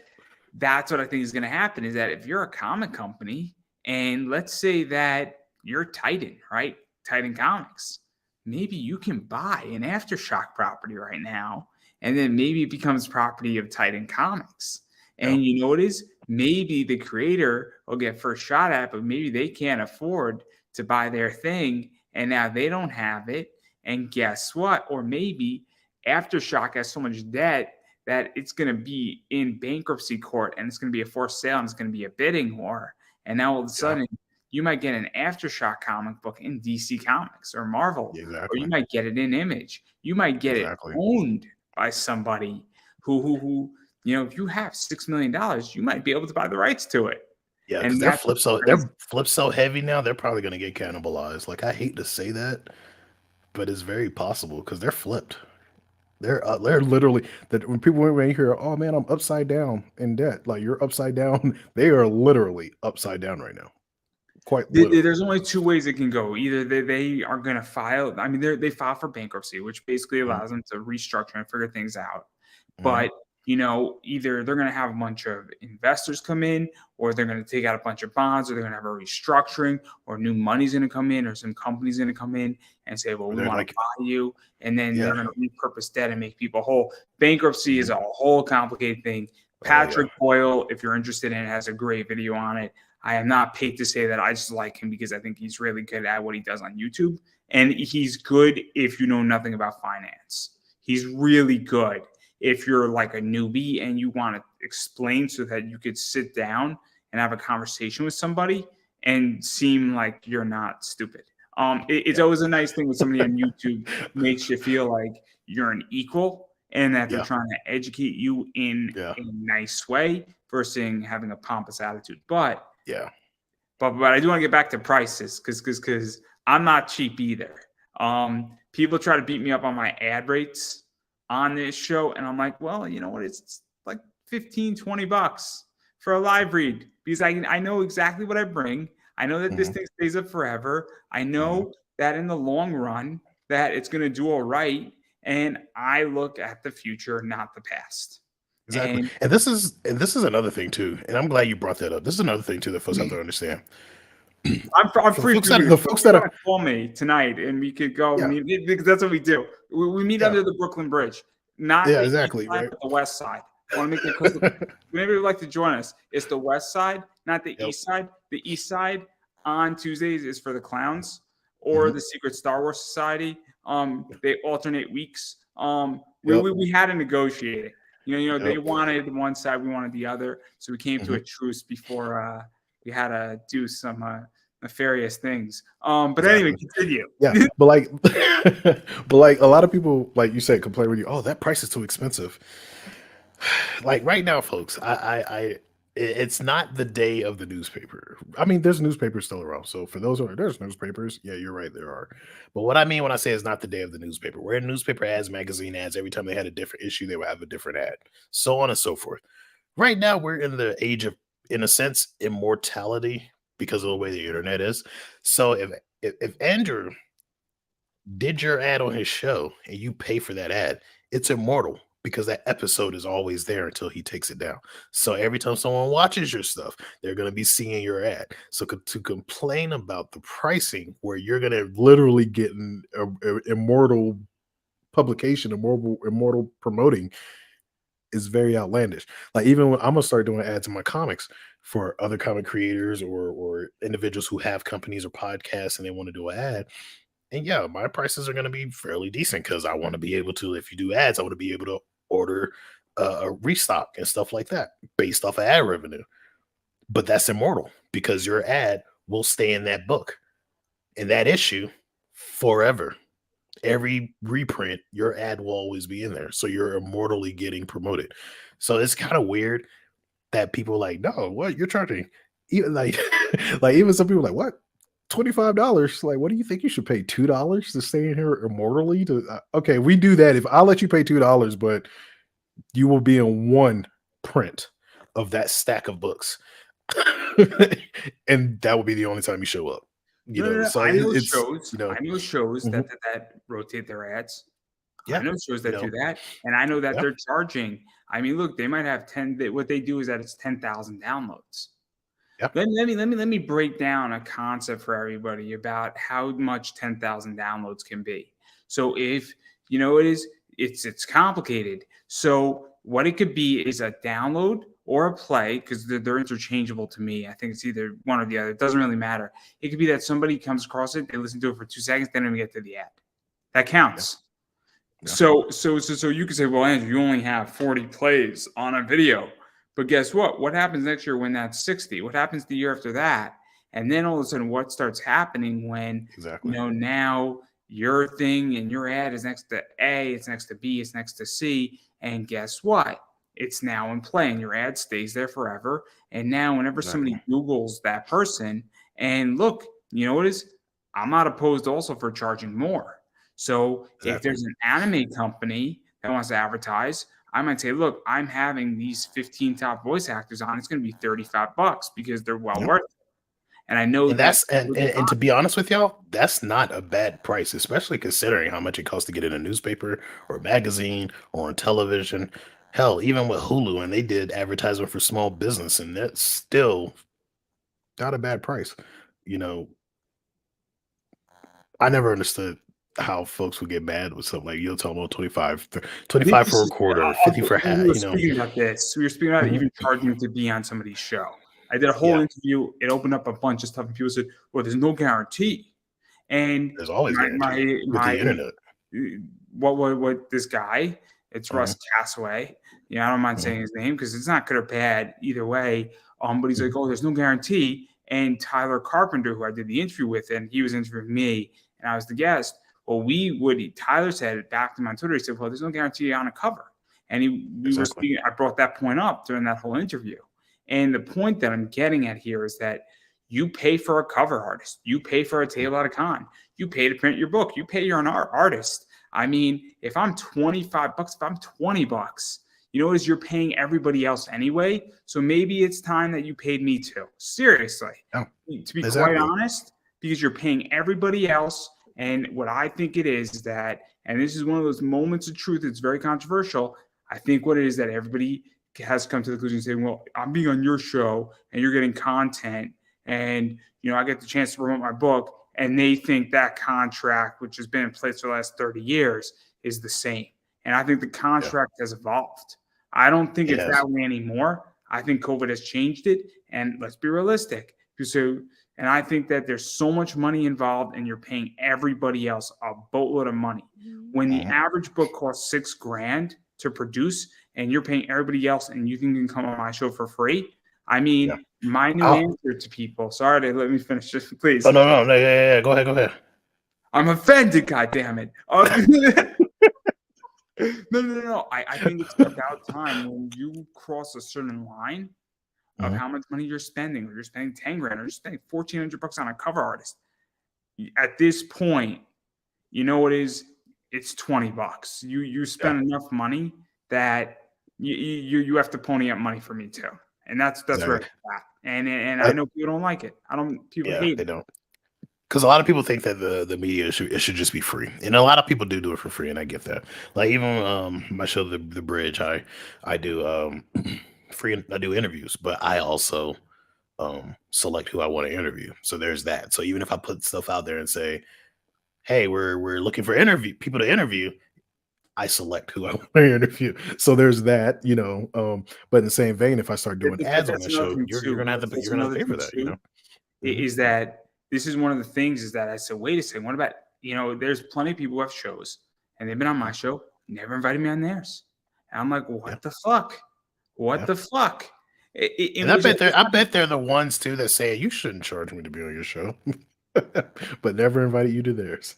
that's what I think is going to happen is that if you're a comic company and let's say that you're Titan, right? Titan Comics, maybe you can buy an Aftershock property right now, and then maybe it becomes property of Titan Comics. Yeah. And you know what it is? Maybe the creator will get first shot at, but maybe they can't afford to buy their thing, and now they don't have it. And guess what? Or maybe Aftershock has so much debt that it's going to be in bankruptcy court and it's going to be a forced sale and it's going to be a bidding war. And now all of a sudden, you might get an Aftershock comic book in DC Comics or Marvel, or you might get it in Image. You might get it owned by somebody who if you have $6 million, you might be able to buy the rights to it. Yeah, because they're flip so heavy now, they're probably going to get cannibalized. Like, I hate to say that, but it's very possible because they're flipped. They're literally that when people when you hear, oh man, I'm upside down in debt. Like, you're upside down. They are literally upside down right now. Quite literally. There's only two ways it can go. Either they are going to file. I mean, they file for bankruptcy, which basically allows them to restructure and figure things out. But either they're going to have a bunch of investors come in, or they're going to take out a bunch of bonds, or they're going to have a restructuring, or new money's going to come in, or some company's going to come in and say, well, we want to buy you. And then they're going to repurpose debt and make people whole. Bankruptcy is a whole complicated thing. Patrick Boyle, if you're interested in it, has a great video on it. I am not paid to say that. I just like him because I think he's really good at what he does on YouTube. And he's good if you know nothing about finance. He's really good if you're like a newbie and you want to explain so that you could sit down and have a conversation with somebody and seem like you're not stupid. It's always a nice thing when somebody on YouTube makes you feel like you're an equal and that they're trying to educate you in a nice way versus having a pompous attitude. But I do want to get back to prices because I'm not cheap either. People try to beat me up on my ad rates on this show, and I'm like, well, you know what? It's like $15-$20 for a live read because I know exactly what I bring. I know that this thing stays up forever. I know that in the long run that it's going to do all right, and I look at the future, not the past. Exactly. And this is another thing too, and I'm glad you brought that up. This is another thing too that folks have to understand. I'm free. The folks that call me tonight, and we could go meet, because that's what we do. We meet under the Brooklyn Bridge, not the exactly east side, but the west side. I want to make that clear. Whenever you'd like to join us, it's the west side, not the east side. The east side on Tuesdays is for the clowns or the Secret Star Wars Society. They alternate weeks. We had to negotiate it. They wanted one side, we wanted the other, so we came to a truce before we had to do some nefarious things. But anyway, continue. Yeah, but like a lot of people, like you said, complain with you. Oh, that price is too expensive. Like right now, folks, it's not the day of the newspaper. I mean, there's newspapers still around. So for those there's newspapers, yeah, you're right, there are. But what I mean when I say it's not the day of the newspaper, where newspaper ads, magazine ads, every time they had a different issue, they would have a different ad, so on and so forth. Right now, we're in the age of, in a sense, immortality because of the way the internet is. So if Andrew did your ad on his show and you pay for that ad, it's immortal because that episode is always there until he takes it down. So every time someone watches your stuff, they're going to be seeing your ad. So to complain about the pricing where you're going to literally get an immortal publication, immortal promoting is very outlandish. Like, even when I'm going to start doing ads in my comics for other comic creators or individuals who have companies or podcasts and they want to do an ad. And yeah, my prices are going to be fairly decent because I want to be able to, if you do ads, I want to be able to order a restock and stuff like that based off of ad revenue. But that's immortal because your ad will stay in that book, in that issue forever. Every reprint, your ad will always be in there. So you're immortally getting promoted. So it's kind of weird that people are like, no, what you're charging? Even like, like even some people are like, what? $25? Like, what do you think you should pay? $2 to stay in here immortally? Okay, we do that. If I'll let you pay $2, but you will be in one print of that stack of books. And that will be the only time you show up. So I know shows that rotate their ads. Yeah, I know shows that do that, and I know that they're charging. I mean, look, they might have 10. What they do is that it's 10,000 downloads. Yep. Let me break down a concept for everybody about how much 10,000 downloads can be. So if it's complicated. So what it could be is a download or a play, because they're interchangeable to me. I think it's either one or the other. It doesn't really matter. It could be that somebody comes across it, they listen to it for 2 seconds, they don't even get to the ad. That counts. Yeah. So you could say, well, Andrew, you only have 40 plays on a video. But guess what? What happens next year when that's 60? What happens the year after that? And then all of a sudden, what starts happening when, Exactly. now your thing and your ad is next to A, it's next to B, it's next to C. And guess what? It's now in play and your ad stays there forever. And now, whenever somebody Exactly. Googles that person, and look, you know what is? I'm not opposed also for charging more. So if Exactly. there's an anime company that wants to advertise, I might say, look, I'm having these 15 top voice actors on. It's going to be $35 because they're well Yep. worth it. And I know And that that's and to be honest with y'all, that's not a bad price, especially considering how much it costs to get in a newspaper or a magazine or on television. Hell, even with Hulu, and they did advertisement for small business, and that's still not a bad price. You know, I never understood how folks would get mad with something like you'll tell them 25, I think 25 this for a is quarter, 50 for we half, were you know. speaking about this. We were speaking about Mhm. even charging to be on somebody's show. I did a whole Yeah, interview. It opened up a bunch of stuff, and people said, "Well, there's no guarantee." And there's always my guarantee my with the my internet. what this guy, it's Mhm, Russ Cassaway. I don't mind mhm, saying his name because it's not good or bad either way. But he's like, mhm. "Oh, there's no guarantee." And Tyler Carpenter, who I did the interview with, and he was interviewing me, and I was the guest. Well, Tyler said it back to my Twitter. He said, "Well, there's no guarantee on a cover." And we were Exactly. speaking. I brought that point up during that whole interview. And the point that I'm getting at here is that you pay for a cover artist, you pay for a Mhm. table at a con, you pay to print your book, you pay your an artist. I mean, if I'm $25, if I'm $20, you're paying everybody else anyway. So maybe it's time that you paid me too. Seriously, Yeah, to be quite exactly. honest, because you're paying everybody else. And what I think it is that, and this is one of those moments of truth, it's very controversial. I think what it is that everybody has come to the conclusion saying, well, I'm being on your show and you're getting content and I get the chance to promote my book, and they think that contract, which has been in place for the last 30 years, is the same. And I think the Yeah, contract has evolved. I don't think it it's has. that way anymore. I think COVID has changed it. And let's be realistic. So, and I think that there's so much money involved, and you're paying everybody else a boatload of money. When the Mhm. average book costs $6,000 to produce, and you're paying everybody else, and you can come on my show for free. I Yeah. mean, my new I'll answer to people. Sorry to let me finish this, Oh, please. no, yeah, yeah, go ahead, go ahead. I'm offended. God damn it. No. I think it's about time when you cross a certain line of Mhm. how much money you're spending, or you're spending 10 grand, or you're spending $1,400 on a cover artist. At this point, you know what is? It's $20. You Yeah, spend enough money that you have to pony up money for me too, and that's where exactly. it's at. And I Uh, know people don't like it. I don't. People yeah, hate they it. don't. Because a lot of people think that the media should just be free, and a lot of people do it for free, and I get that. Like even my show, the Bridge, I do free. I do interviews, but I also select who I want to interview. So there's that. So even if I put stuff out there and say, "Hey, we're looking for people to interview," I select who I want to interview. So there's that, But in the same vein, if I start doing ads on That's that another show, thing you're too. gonna have to That's you're gonna have to another pay thing for that, too. Mhm. Is that this is one of the things is that I said, wait a second, what about there's plenty of people who have shows and they've been on my Mhm. show, never invited me on theirs. And I'm like, Yeah, what the fuck? What yeah. the fuck? In And I which bet it's I not, bet they're the ones too that say you shouldn't charge me to be on your show, but never invited you to theirs.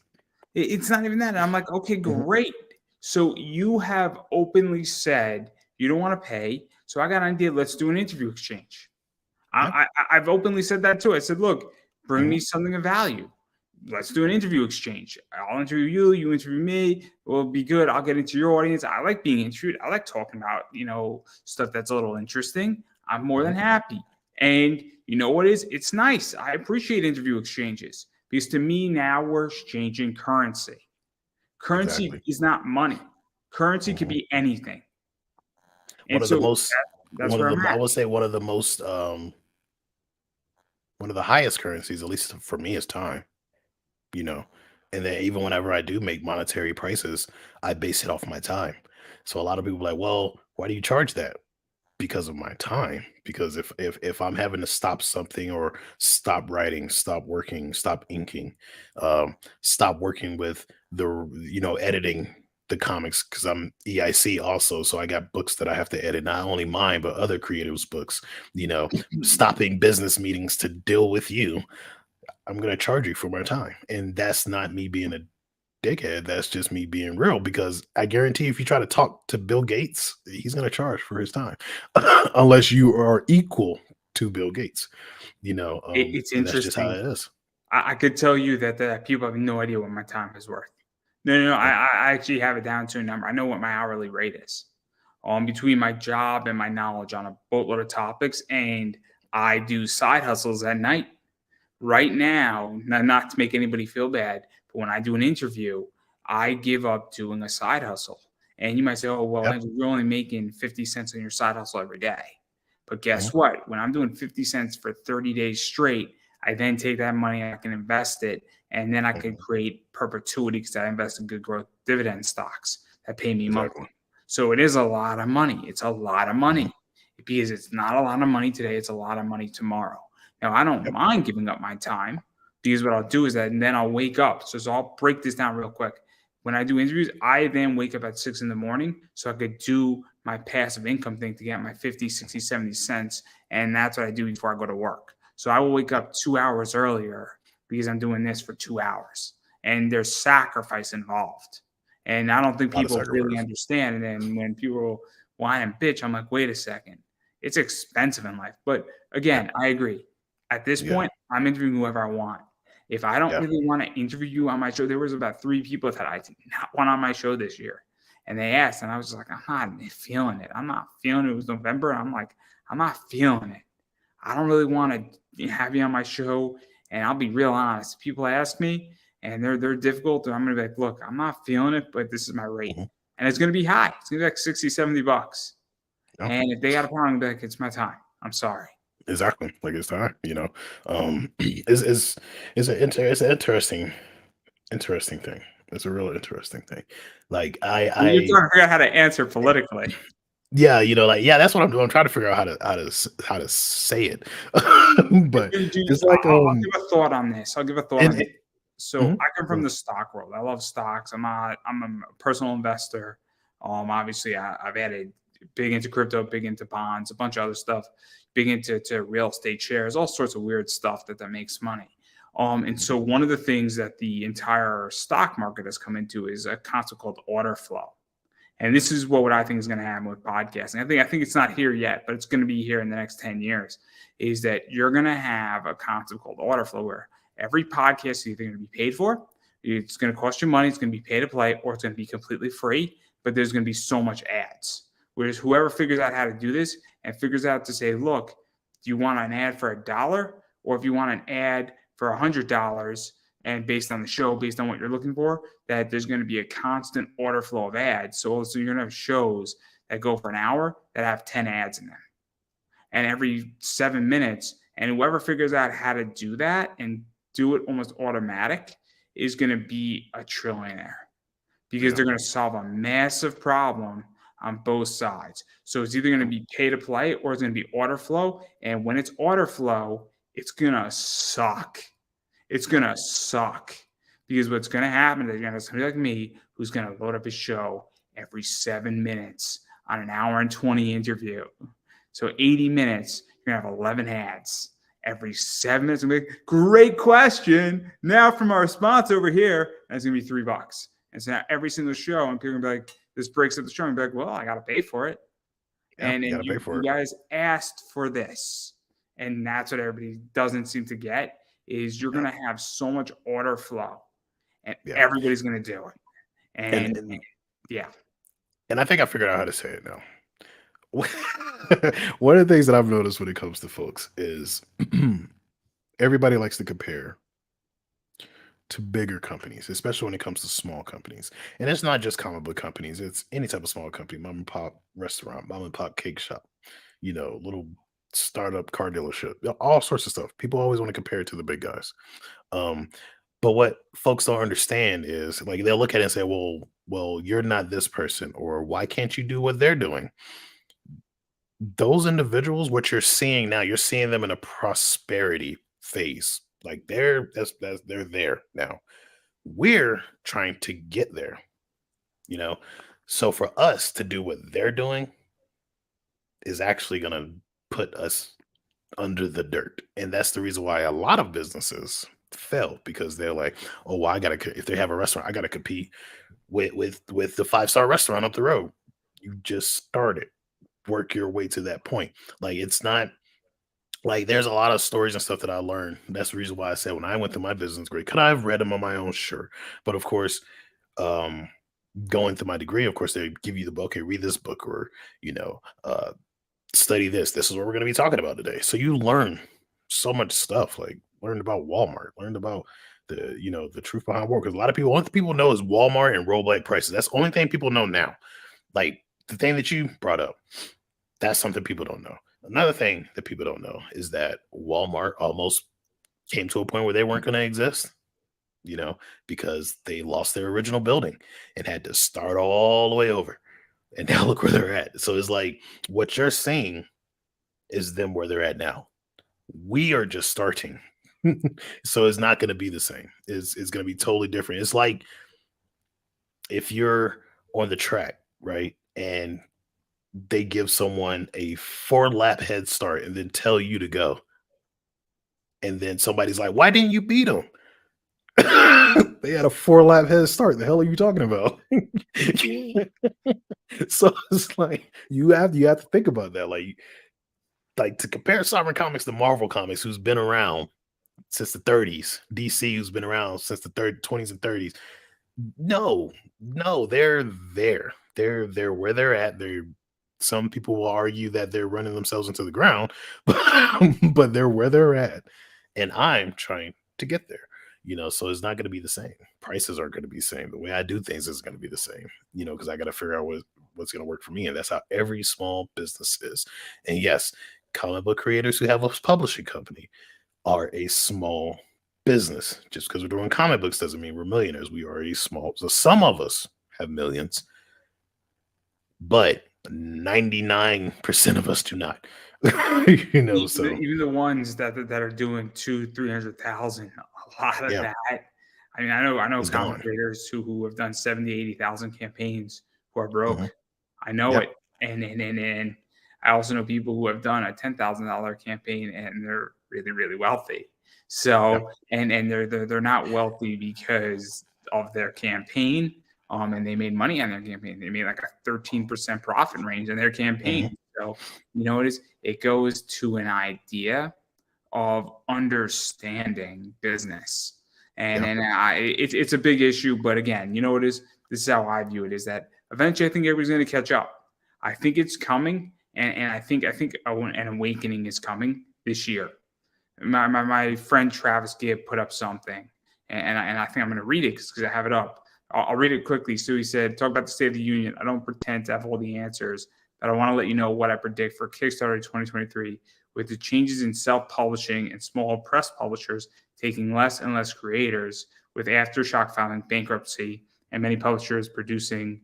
it's not even that. And I'm like, okay, Mhm. great. So you have openly said you don't want to pay. So I got an idea. Let's do an interview exchange. Yeah. I've openly said that too. I said, look, bring Mhm. me something of value. Let's do an interview exchange. I'll interview you, you interview me. It will be good. I'll get into your audience. I like being interviewed. I like talking about, stuff that's a little interesting. I'm more than Mhm. happy. And you know what is? It's nice. I appreciate interview exchanges because to me now we're exchanging currency. Currency Exactly. is not money. Currency could Mhm. be anything. One And of the so most that's where I'm I at. would say one of the highest currencies, at least for me, is time. you know and then even whenever I do make monetary prices, I base it off my time. So a lot of people are like, well, why do you charge that? Because of my time. Because if I'm having to stop something or stop writing, stop working, stop inking, stop working with the editing, the comics because I'm EIC also. So I got books that I have to edit, not only mine, but other creatives' books, stopping business meetings to deal with you. I'm going to charge you for my time. And that's not me being a dickhead. That's just me being real because I guarantee if you try to talk to Bill Gates, he's going to charge for his time unless you are equal to Bill Gates, It's and that's just how interesting. it is. I could tell you that people have no idea what my time is worth. No. Yeah. I actually have it down to a number. I know what my hourly rate is. Between my job and my knowledge on a boatload of topics, and I do side hustles at night. Right now, not to make anybody feel bad, but when I do an interview, I give up doing a side hustle. And you might say, "Oh, well, Yep. Andrew, you're only making 50 cents on your side hustle every day." But Mhm. guess what? When I'm doing 50 cents for 30 days straight, I then take that money, I can invest it, and then I can Mhm. create perpetuity because I invest in good growth dividend stocks that pay me Exactly. monthly. So it is a lot of money. It's a lot of Mhm. money because it's not a lot of money today. It's a lot of money tomorrow. Now, I don't Yep. mind giving up my time because what I'll do is that, and then I'll wake up. So I'll break this down real quick. When I do interviews, I then wake up at 6 in the morning so I could do my passive income thing to get my 50, 60, 70 cents. And that's what I do before I go to work. So I will wake Yep. up 2 hours earlier because I'm doing this for 2 hours. And there's sacrifice involved. And I don't think A lot of people really sacrifice. understand. And then when people whine and bitch, I'm like, wait a second. It's expensive in life. But Yeah. again, I agree. At this Yeah. point, I'm interviewing whoever I want. If I don't Yeah. really want to interview you on my show, there was about 3 people that I did not want on my show this year. And they asked, and I was just like, I'm not feeling it. I'm not feeling it. It was November. I'm like, I'm not feeling it. I don't really want to have you on my show. And I'll be real honest. People ask me and they're difficult. And I'm gonna be like, look, I'm not feeling it, but this is my rate. Mhm. And it's gonna be high. It's gonna be like 60, $70. Yeah. And if they got a problem, I'll be like, it's my time. I'm sorry. Exactly. Like it's time. It's an interesting thing. It's a real interesting thing. Like You're I trying to figure out how to answer politically. yeah, that's what I'm doing. I'm trying to figure out how to say it. But it's like I'll give a thought on this. I'll give a thought and on this. So mhm. I come Go from the stock world. I love stocks. I'm a personal investor. Obviously I've added big into crypto, big into bonds, a bunch of other stuff, big into real estate shares, all sorts of weird stuff that makes money. And Mhm. so one of the things that the entire stock market has come into is a concept called order flow. And this is what I think is going to happen with podcasting. I think it's not here yet, but it's going to be here in the next 10 years. Is that you're going to have a concept called order flow where every podcast is either going to be paid for, it's going to cost you money, it's going to be pay to play, or it's going to be completely free, but there's going to be so much ads. Whereas whoever figures out how to do this and figures out to say, look, do you want an ad for $1? Or if you want an ad for $100, and based on the show, based on what you're looking for, that there's going to be a constant order flow of ads. So you're going to have shows that go for an hour that have 10 ads in them. And every 7 minutes, and whoever figures out how to do that and do it almost automatic is going to be a trillionaire because Yeah. they're going to solve a massive problem on both sides. So it's either going to Mhm. be pay to play or it's going to be order flow. And when it's order flow, it's going to suck. It's gonna suck because what's gonna happen is you're gonna have somebody like me who's gonna load up a show every 7 minutes on an hour and 20 interview. So 80 minutes, you're gonna have 11 ads every 7 minutes. I'm like, great question. Now from our sponsor over here, and it's gonna be $3. And so now every single show, and people are gonna be like, this breaks up the show, and be like, well, I gotta pay for it. Yeah. And You then gotta pay for you it. guys asked for this. And that's what everybody doesn't seem to get is you're Yeah. gonna have so much order flow and Yeah. everybody's gonna do it. And And and yeah. and I think I figured out how to say it now. One of the things that I've noticed when it comes to folks is everybody likes to compare to bigger companies, especially when it comes to small companies. And it's not just comic book companies, it's any type of small company, mom and pop restaurant, mom and pop cake shop, little startup car dealership, all sorts of stuff. People always want to compare it to the big guys. Um, but what folks don't understand is like they'll look at it and say, well, you're not this person, or why can't you do what they're doing? Those individuals, what you're seeing now, you're seeing them in a prosperity phase. Like they're that's they're there now. We're trying to get there. you know. So for us to do what they're doing is actually going to put us under the dirt. And that's the reason why a lot of businesses fail, because they're like, oh, well, I gotta if they have a restaurant, I gotta compete with the 5-star restaurant up the road. You just started. Work your way to that point. Like, it's not like, there's a lot of stories and stuff that I learned. That's the reason why I said when I went through my business degree, could I have read them on my own? Sure. But of course, um, going through my degree, of course, they give you the book, okay, read this book, or, you know, study this. This is what we're going to be talking about today. So you learn so much stuff, like learned about Walmart, learned about the truth behind Walmart. Because a lot of people, one thing people know is Walmart and rollback prices. That's the only thing people know now. Like the thing that you brought up, that's something people don't know. Another thing that people don't know is that Walmart almost came to a point where they weren't going to exist, because they lost their original building and had to start all the way over. And now look where they're at. So it's like what you're saying is them where they're at now. We are just starting. So it's not going to be the same. It's going to be totally different. It's like if you're on the track, right? And they give someone a 4-lap head start and then tell you to go. And then somebody's like, why didn't you beat them? They had a 4-lap head start. The hell are you talking about? So it's like you have to think about that. Like to compare Sovereign Comics to Marvel Comics, who's been around since the 30s, DC, who's been around since the 20s and 30s. No, they're there. They're where they're at. Some people will argue that they're running themselves into the ground, but they're where they're at. And I'm trying to get there. So it's not going to be the same. Prices aren't going to be the same. The way I do things is going to be the same, because I got to figure out what's going to work for me. And that's how every small business is. And yes, comic book creators who have a publishing company are a small business. Just because we're doing comic books doesn't mean we're millionaires. We are a small. So some of us have millions, but 99% of us do not. Even, So even the ones that are doing 200,000-300,000, a lot of yeah, that. I mean, I know it's comic gone. creators who have done 70, 80,000 campaigns who are broke. Hmm. I know Yeah. it. And I also know people who have done a $10,000 campaign and they're really, really wealthy. Yeah. So, and they're not wealthy because of their campaign. And they made money on their campaign. They made like a 13% profit range in their campaign. Hmm. So, you know what it is? It goes to an idea of understanding business. And Yeah. it's a big issue. But again, you know what it is? This is how I view it, is that eventually I think everybody's going to catch up. I think it's coming. And I think an awakening is coming this year. My friend Travis Gibb put up something, and I think I'm going to read it because I have it up. I'll read it quickly. So he said, talk about the State of the Union. I don't pretend to have all the answers, but I want to let you know what I predict for Kickstarter 2023. With the changes in self-publishing and small press publishers taking less and less creators, with Aftershock filing bankruptcy and many publishers producing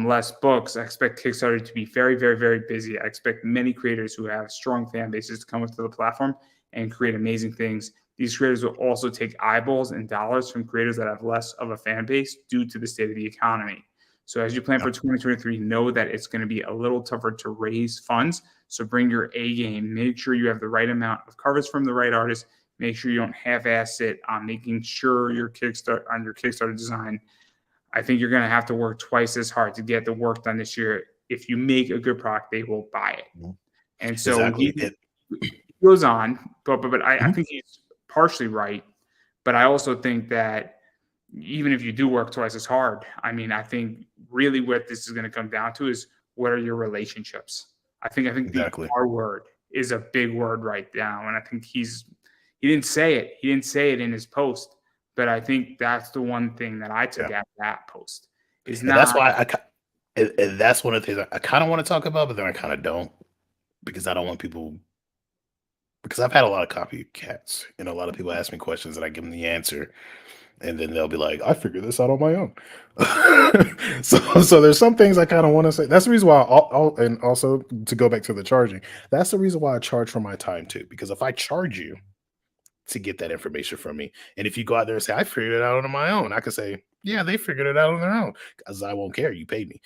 less books, I expect Kickstarter to be very, very, very busy. I expect many creators who have strong fan bases to come onto the platform and create amazing things. These creators will also take eyeballs and dollars from creators that have less of a fan base due to the state of the economy. So as you plan for 2023, know that it's going to be a little tougher to raise funds. So bring your A game. Make sure you have the right amount of covers from the right artist. Make sure you don't half-ass it on making sure your Kickstarter design. I think you're going to have to work twice as hard to get the work done this year. If you make a good product, they will buy it. Mhm. And so Exactly. he goes on, but I Mhm. think he's partially right. But I also think that even if you do work twice as hard, I mean, I think really what this is going to come down to is what are your relationships? I think the Exactly. R word is a big word right now, and I think he didn't say it. He didn't say it in his post, but I think that's the one thing that I took Yeah. out of that post is And that's not. why and that's one of the things I kind of want to talk about, but then I kind of don't, because I don't want people, because I've had a lot of copycats, and a lot of people ask me questions and I give them the answer, and then they'll be like, I figured this out on my own. So there's some things I kind of want to say. That's the reason why and also to go back to the charging, that's the reason why I charge for my time too, because if I charge you to get that information from me, and if you go out there and say, I figured it out on my own, I could say, Yeah, they figured it out on their own because I won't care. You paid me.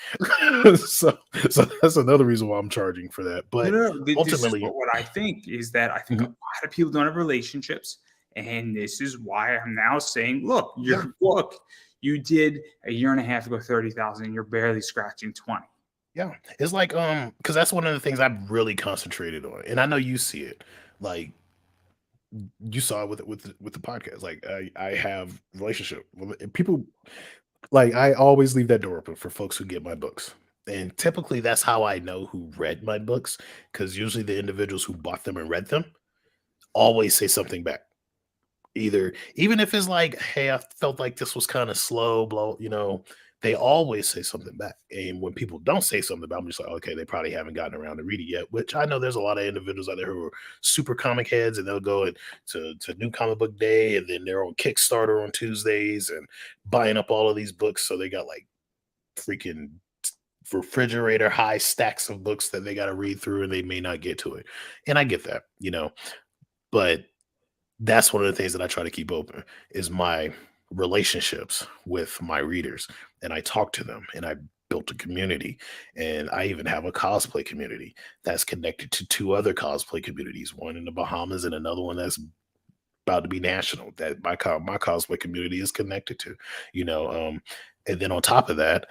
so, so that's another reason why I'm charging for that. No, But no, no. This is ultimately, what I think is that I think a mhm, lot of people don't have relationships, and this is why I'm now saying, look, yeah, you did a year and a half ago 30,000, and you're barely scratching 20. yeah. It's like because that's one of the things I've really concentrated on, and I know you see it. Like you saw it with the podcast. Like I have relationship with people. Like I always leave that door open for folks who get my books. And typically that's how I know who read my books because usually the individuals who bought them and read them always say something back. Either even if it's like, hey, I felt like this was kind of slow, blow, they always say something back. And when people don't say something about, I'm just like, okay, they probably haven't gotten around to read it yet. Which I know there's a lot of individuals out there who are super comic heads, and they'll go to New Comic Book Day, and then they're on Kickstarter on Tuesdays and buying up all of these books. So they got like freaking refrigerator high stacks of books that they got to read through, and they may not get to it. And I get that. But that's one of the things that I try to keep open is my relationships with my readers. And I talk to them, and I built a community, and I even have a cosplay community that's connected to two other cosplay communities, one in the Bahamas and another one that's about to be national that my cosplay community is connected to, you know. And then on top of that,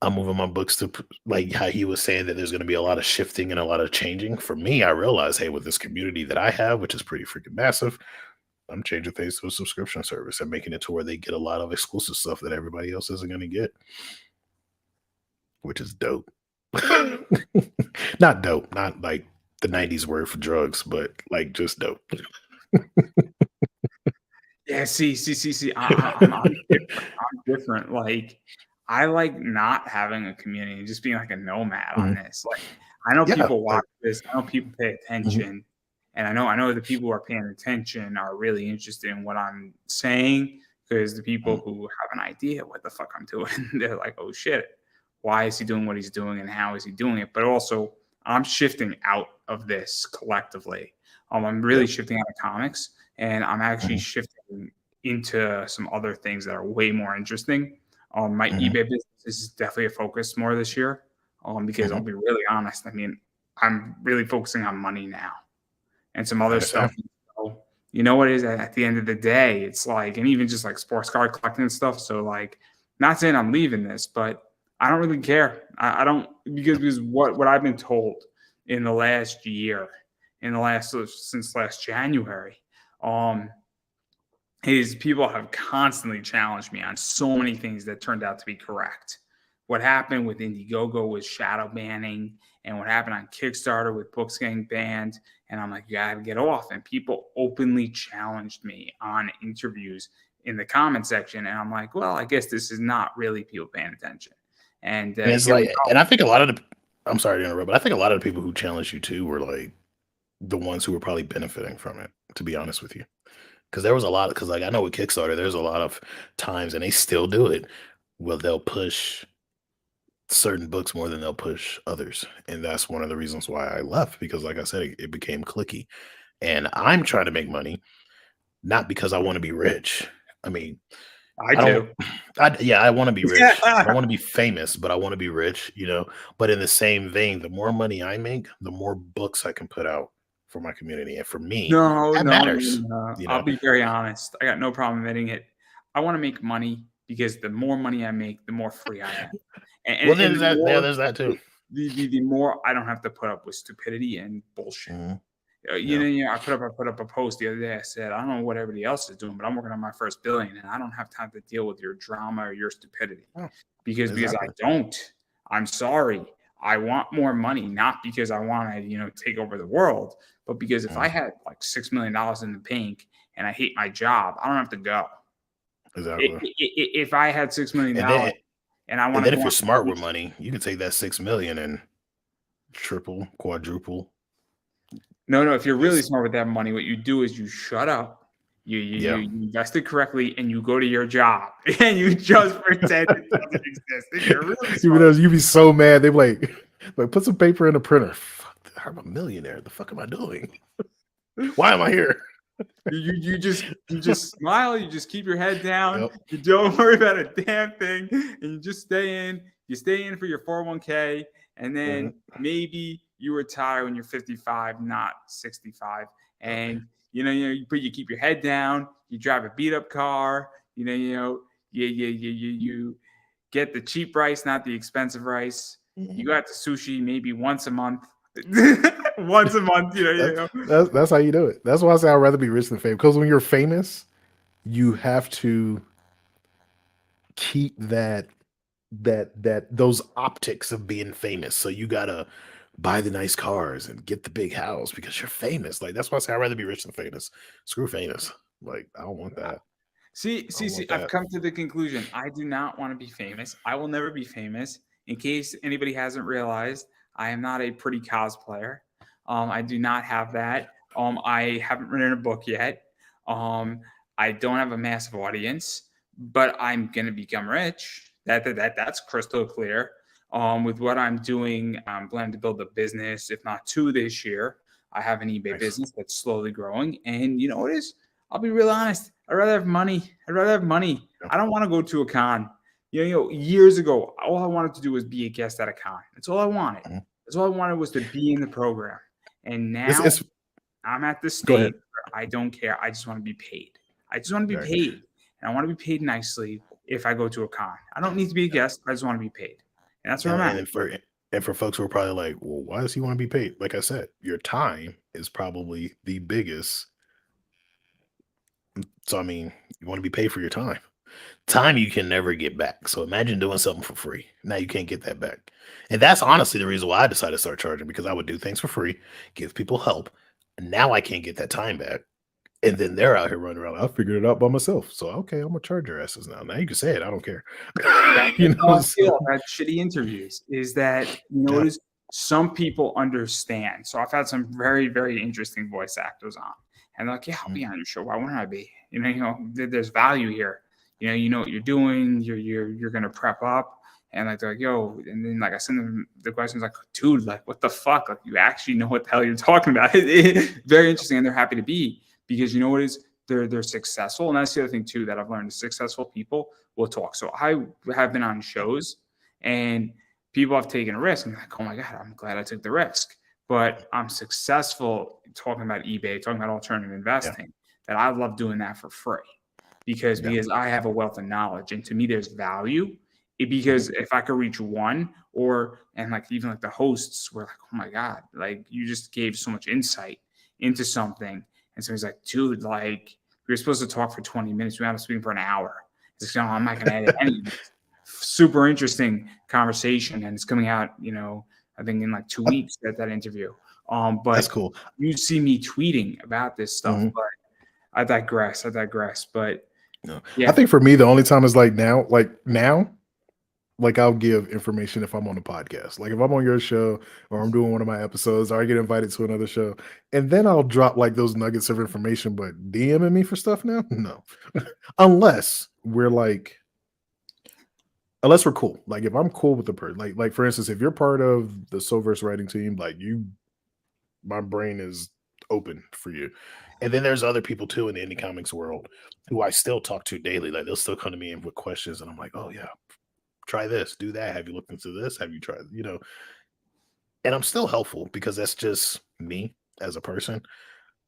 I'm moving my books to like how he was saying that there's going to be a lot of shifting and a lot of changing. For me, I realize, hey, with this community that I have, which is pretty freaking massive, I'm changing things to a subscription service and making it to where they get a lot of exclusive stuff that everybody else isn't going to get, which is dope. Not dope, not like the 90s word for drugs, but like just dope. Yeah, see. I'm different. I'm different. Like, I like not having a community and just being like a nomad on Mhm. this. Like, I know Yeah. people Like, watch this. I know people pay mhm, attention, and I know the people who are paying attention are really interested in what I'm saying because the people mhm, who have an idea what the fuck I'm doing, they're like, oh shit, why is he doing what he's doing and how is he doing it? But also, I'm shifting out of this collectively. I'm really yep, shifting out of comics, and I'm actually mhm, shifting into some other things that are way more interesting. My mhm, eBay business is definitely a focus more this year. Because I'll mhm. be really honest. I mean, I'm really focusing on money now and some other Understand? stuff. So, you know what it is at the end of the day, it's like, and even just like sports card collecting and stuff. So like, not saying I'm leaving this, but I don't really care. I don't because what I've been told in the last year, since last January, um, is people have constantly challenged me on so many things that turned out to be correct. What happened with Indiegogo was shadow banning, and what happened on Kickstarter with books getting banned. And I'm like, you gotta get off. And people openly challenged me on interviews in the comment section. And I'm like, well, I guess this is not really people paying attention. And And it's here we like, go. and I think a lot of the, I'm sorry to interrupt, but I think a lot of the people who challenged you too were like the ones who were probably benefiting from it, to be honest with you. Because there was a lot, because like I know with Kickstarter, there's a lot of times, and they still do it, where they'll push certain books more than they'll push others. And that's one of the reasons why I left, because like I said, it became clicky. And I'm trying to make money, not because I want to be rich. I mean, I I don't, do. yeah, I want to be rich. I don't Yeah. want to be famous, but I want to be rich. But in the same vein, the more money I make, the more books I can put out for my community. And for me, No, that no, no, matters, no. you I'll know? be very honest. I got no problem admitting it. I want to make money because the more money I make, the more free I am, Well, and there's the that, yeah, more there's that too. the more I don't have to put up with stupidity and bullshit. Mhm. You Yeah. know, I put up a post the other day. I said, I don't know what everybody else is doing, but I'm working on my first billion, and I don't have time to deal with your drama or your stupidity Oh, because I exactly. don't. I'm sorry. I want more money, not because I want to take over the world, but because if I Mhm. had like $6 million in the bank and I hate my job, I don't have to go. Exactly. If I had And $6 million then and I and want to then go if on you're smart with vacation, money, you can take that 6 million and triple, quadruple. no. If you're really Just smart with that money, what you do is you shut up, yeah. you invest it correctly, and you go to your job and you just pretend it doesn't exist. If you're really Even smart, though you'd be so mad, they're like put some paper in the printer. Fuck, I'm a millionaire. The fuck am I doing? Why am I here? You just smile, you just keep your head down, Yep. you don't worry about a damn thing, and you just stay in. You stay in for your 401k, and then Mhm. maybe you retire when you're 55, not 65. Yep. And but you keep your head down, you drive a beat up car, you get the cheap rice, not the expensive rice. You Mhm. go out to sushi maybe once a month. Once a month, That's how you do it. That's why I say I'd rather be rich than famous. Because when you're famous, you have to keep those optics of being famous. So you gotta buy the nice cars and get the big house because you're famous. Like that's why I say I'd rather be rich than famous. Screw famous. Like I don't want that. I don't See, want I've that. come to the conclusion. I do not want to be famous. I will never be famous. In case anybody hasn't realized, I am not a pretty cosplayer. I do not have that. I haven't written a book yet. Um, I don't have a massive audience, but I'm gonna become rich. That's crystal clear. With what I'm doing, I'm planning to build a business, if not two this year. I have an eBay Nice. business that's slowly growing, and you know what is? I'll be real honest. I'd rather have money. I'd rather have money. Yeah. I don't want to go to a con. Years ago, all I wanted to do was be a guest at a con. That's all I wanted. Mhm. That's all I wanted was to be in the program. And now It's I'm at the go ahead. stage where I don't care. I just want to be paid. I just want to be Right. paid. And I want to be paid nicely if I go to a con. I don't need to be a guest. I just want to be paid. And that's where I'm at. And for folks who are probably like, well, why does he want to be paid? Like I said, your time is probably the biggest. So I mean, you want to be paid for your time. Time you can never get back. So imagine doing something for free. Now you can't get that back. And that's honestly the reason why I decided to start charging because I would do things for free, give people help. And now I can't get that time back. And then they're out here running around. I figured it out by myself. So okay, I'm gonna charge your asses now. Now you can say it. I don't care. That's how I So feel about shitty interviews is that, yeah. it is some people understand. So I've had some very, very interesting voice actors on. And they're like, yeah, I'll Mhm. be on your show. Why wouldn't I be? There's value here. You know what you're doing. You're gonna prep up. And like they're like, yo, and then like I send them the questions like, dude, like what the fuck? Like you actually know what the hell you're talking about. Very interesting, and they're happy to be because you know what is they're successful, and that's the other thing too that I've learned: is successful people will talk. So I have been on shows, and people have taken a risk, and like, oh my god, I'm glad I took the risk. But I'm successful talking about eBay, talking about alternative Yeah. investing. That I love doing that for free Yeah. because I have a wealth of knowledge, and to me, there's value. Mhm. Because if I could reach one, or and like even like the hosts were like, oh my god, like you just gave so much insight into something, and so he's like, dude, like we were supposed to talk for 20 minutes, we had to speak for an hour. It's like, no, I'm not going to edit any of this. Super interesting conversation, and it's coming out, I think in like 2 weeks at that interview. That's But cool. you see me tweeting about this stuff, Mhm. but I digress. I digress. But No. I yeah, think for me, the only time is like now, like I'll give information if I'm on a podcast. Like if I'm on your show or I'm doing one of my episodes or I get invited to another show, and then I'll drop like those nuggets of information, but DMing me for stuff now? No. Unless we're like unless we're cool. Like if I'm cool with the person, like for instance, if you're part of the Soverse writing team, like you my brain is open for you. And then there's other people too in the indie comics world who I still talk to daily. Like they'll still come to me and with questions, and I'm like, oh yeah, try this, do that. Have you looked into this? Have you tried? And I'm still helpful because that's just me as a person.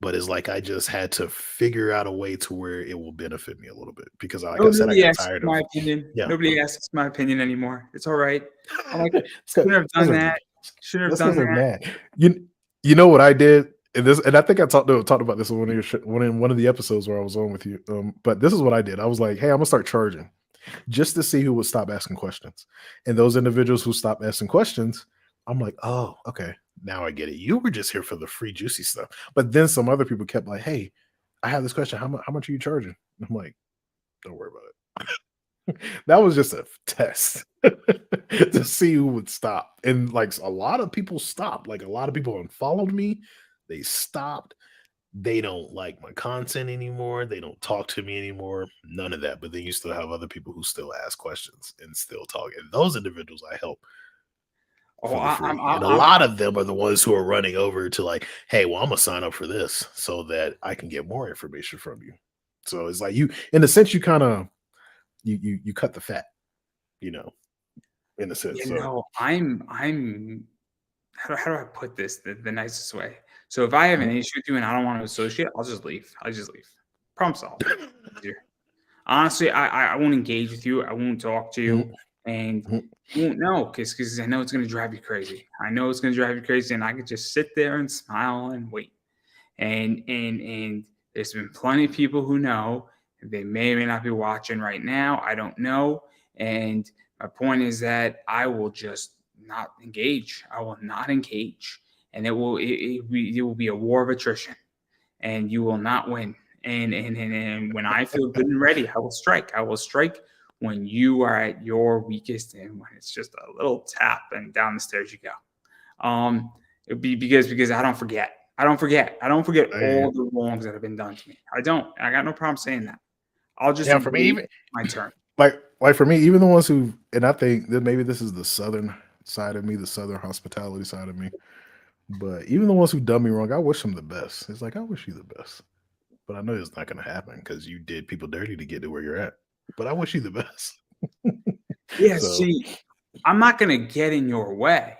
But it's like I just had to figure out a way to where it will benefit me a little bit because, like I said, I nobody got asks tired my of opinion. yeah. Nobody asks my opinion anymore. It's all right. I'm like, It's shouldn't have done they're that. Shouldn't have that's done because they're that. mad. You know what I did? And I think I talked about this on one of one of the episodes where I was on with you. But this is what I did. I was like, hey, I'm gonna start charging just to see who would stop asking questions. And those individuals who stopped asking questions, I'm like, oh, okay, now I get it. You were just here for the free juicy stuff. But then some other people kept like, hey, I have this question. How much are you charging? And I'm like, don't worry about it. That was just a test to see who would stop. And like a lot of people stopped. Like a lot of people unfollowed me. They stopped. They don't like my content anymore. They don't talk to me anymore. None of that. But then you still have other people who still ask questions and still talk. And those individuals I help. Oh, for the free. And a I'm lot of them are the ones who are running over to like, hey, well, I'm gonna sign up for this so that I can get more information from you. So it's like you, in a sense, you kind of you cut the fat, you know, in a sense. you So know, I'm how do I put this the nicest way? So if I have an mhm, issue with you and I don't want to associate, I'll just leave. I just leave. Problem solved. Easier. Honestly, I won't engage with you. I won't talk to mhm, you, and mhm. you won't know because I know it's gonna drive you crazy. I know it's gonna drive you crazy, and I could just sit there and smile and wait. And there's been plenty of people who know. They may or may not be watching right now. I don't know. And my point is that I will just not engage. I will not engage, and it will be a war of attrition, and you will not win. And when I feel good and ready, I will strike. I will strike when you are at your weakest, and when it's just a little tap and down the stairs you go. It'd be because I don't forget. I don't forget. I don't forget I hear you. all the wrongs that have been done to me. I don't. I got no problem saying that. I'll just Yeah, for me, wait even my turn. like for me, even the ones who, and I think that maybe this is the southern side of me, the southern hospitality side of me. But even the ones who done me wrong, I wish them the best. It's like I wish you the best, but I know it's not going to happen because you did people dirty to get to where you're at. But I wish you the best. Yeah, So, see, I'm not gonna get in your way,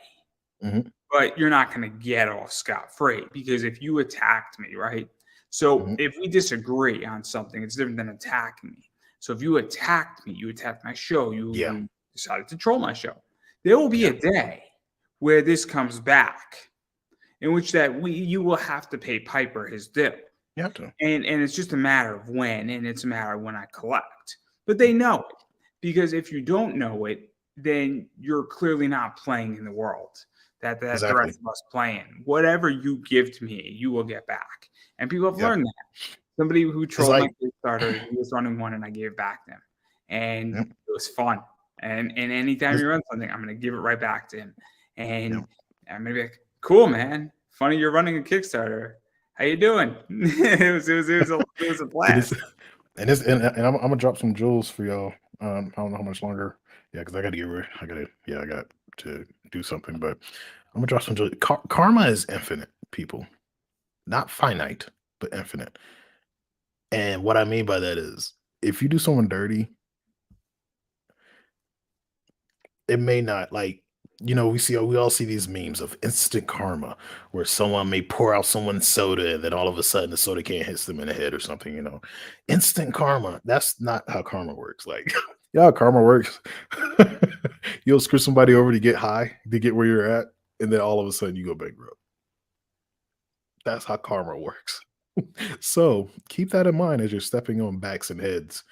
mhm, but you're not gonna get off scot-free because if you attacked me, right? So mhm, if we disagree on something, it's different than attacking me. So if you attacked me, you attacked my show, yeah, you decided to troll my show. There will be yeah, a day where this comes back in which that you will have to pay Piper his due. you have to. And it's just a matter of when, and it's a matter of when I collect. But they know it because if you don't know it, then you're clearly not playing in the world that the Exactly. rest of us play in. Whatever you give to me, you will get back. And people have Yeah. learned that. Somebody who It's trolled my like, Kickstarter, he was running one, and I gave it back to him, and yep, it was fun. And anytime it's, you run something, I'm going to give it right back to him, yep. and I'm going to be like, "Cool, man. Funny you're running a Kickstarter. How you doing?" It was a It is, blast. and I'm gonna drop some jewels for y'all. I don't know how much longer. Yeah, because I gotta get rid. I got to do something, but I'm gonna drop some jewels. Karma is infinite, people, not finite, but infinite. And what I mean by that is, if you do someone dirty, it may not like, we all see these memes of instant karma where someone may pour out someone's soda and then all of a sudden the soda can hits them in the head or something. Instant karma. That's not how karma works. Like, yeah, how karma works. You'll screw somebody over to get high, to get where you're at, and then all of a sudden you go bankrupt. That's how karma works. So keep that in mind as you're stepping on backs and heads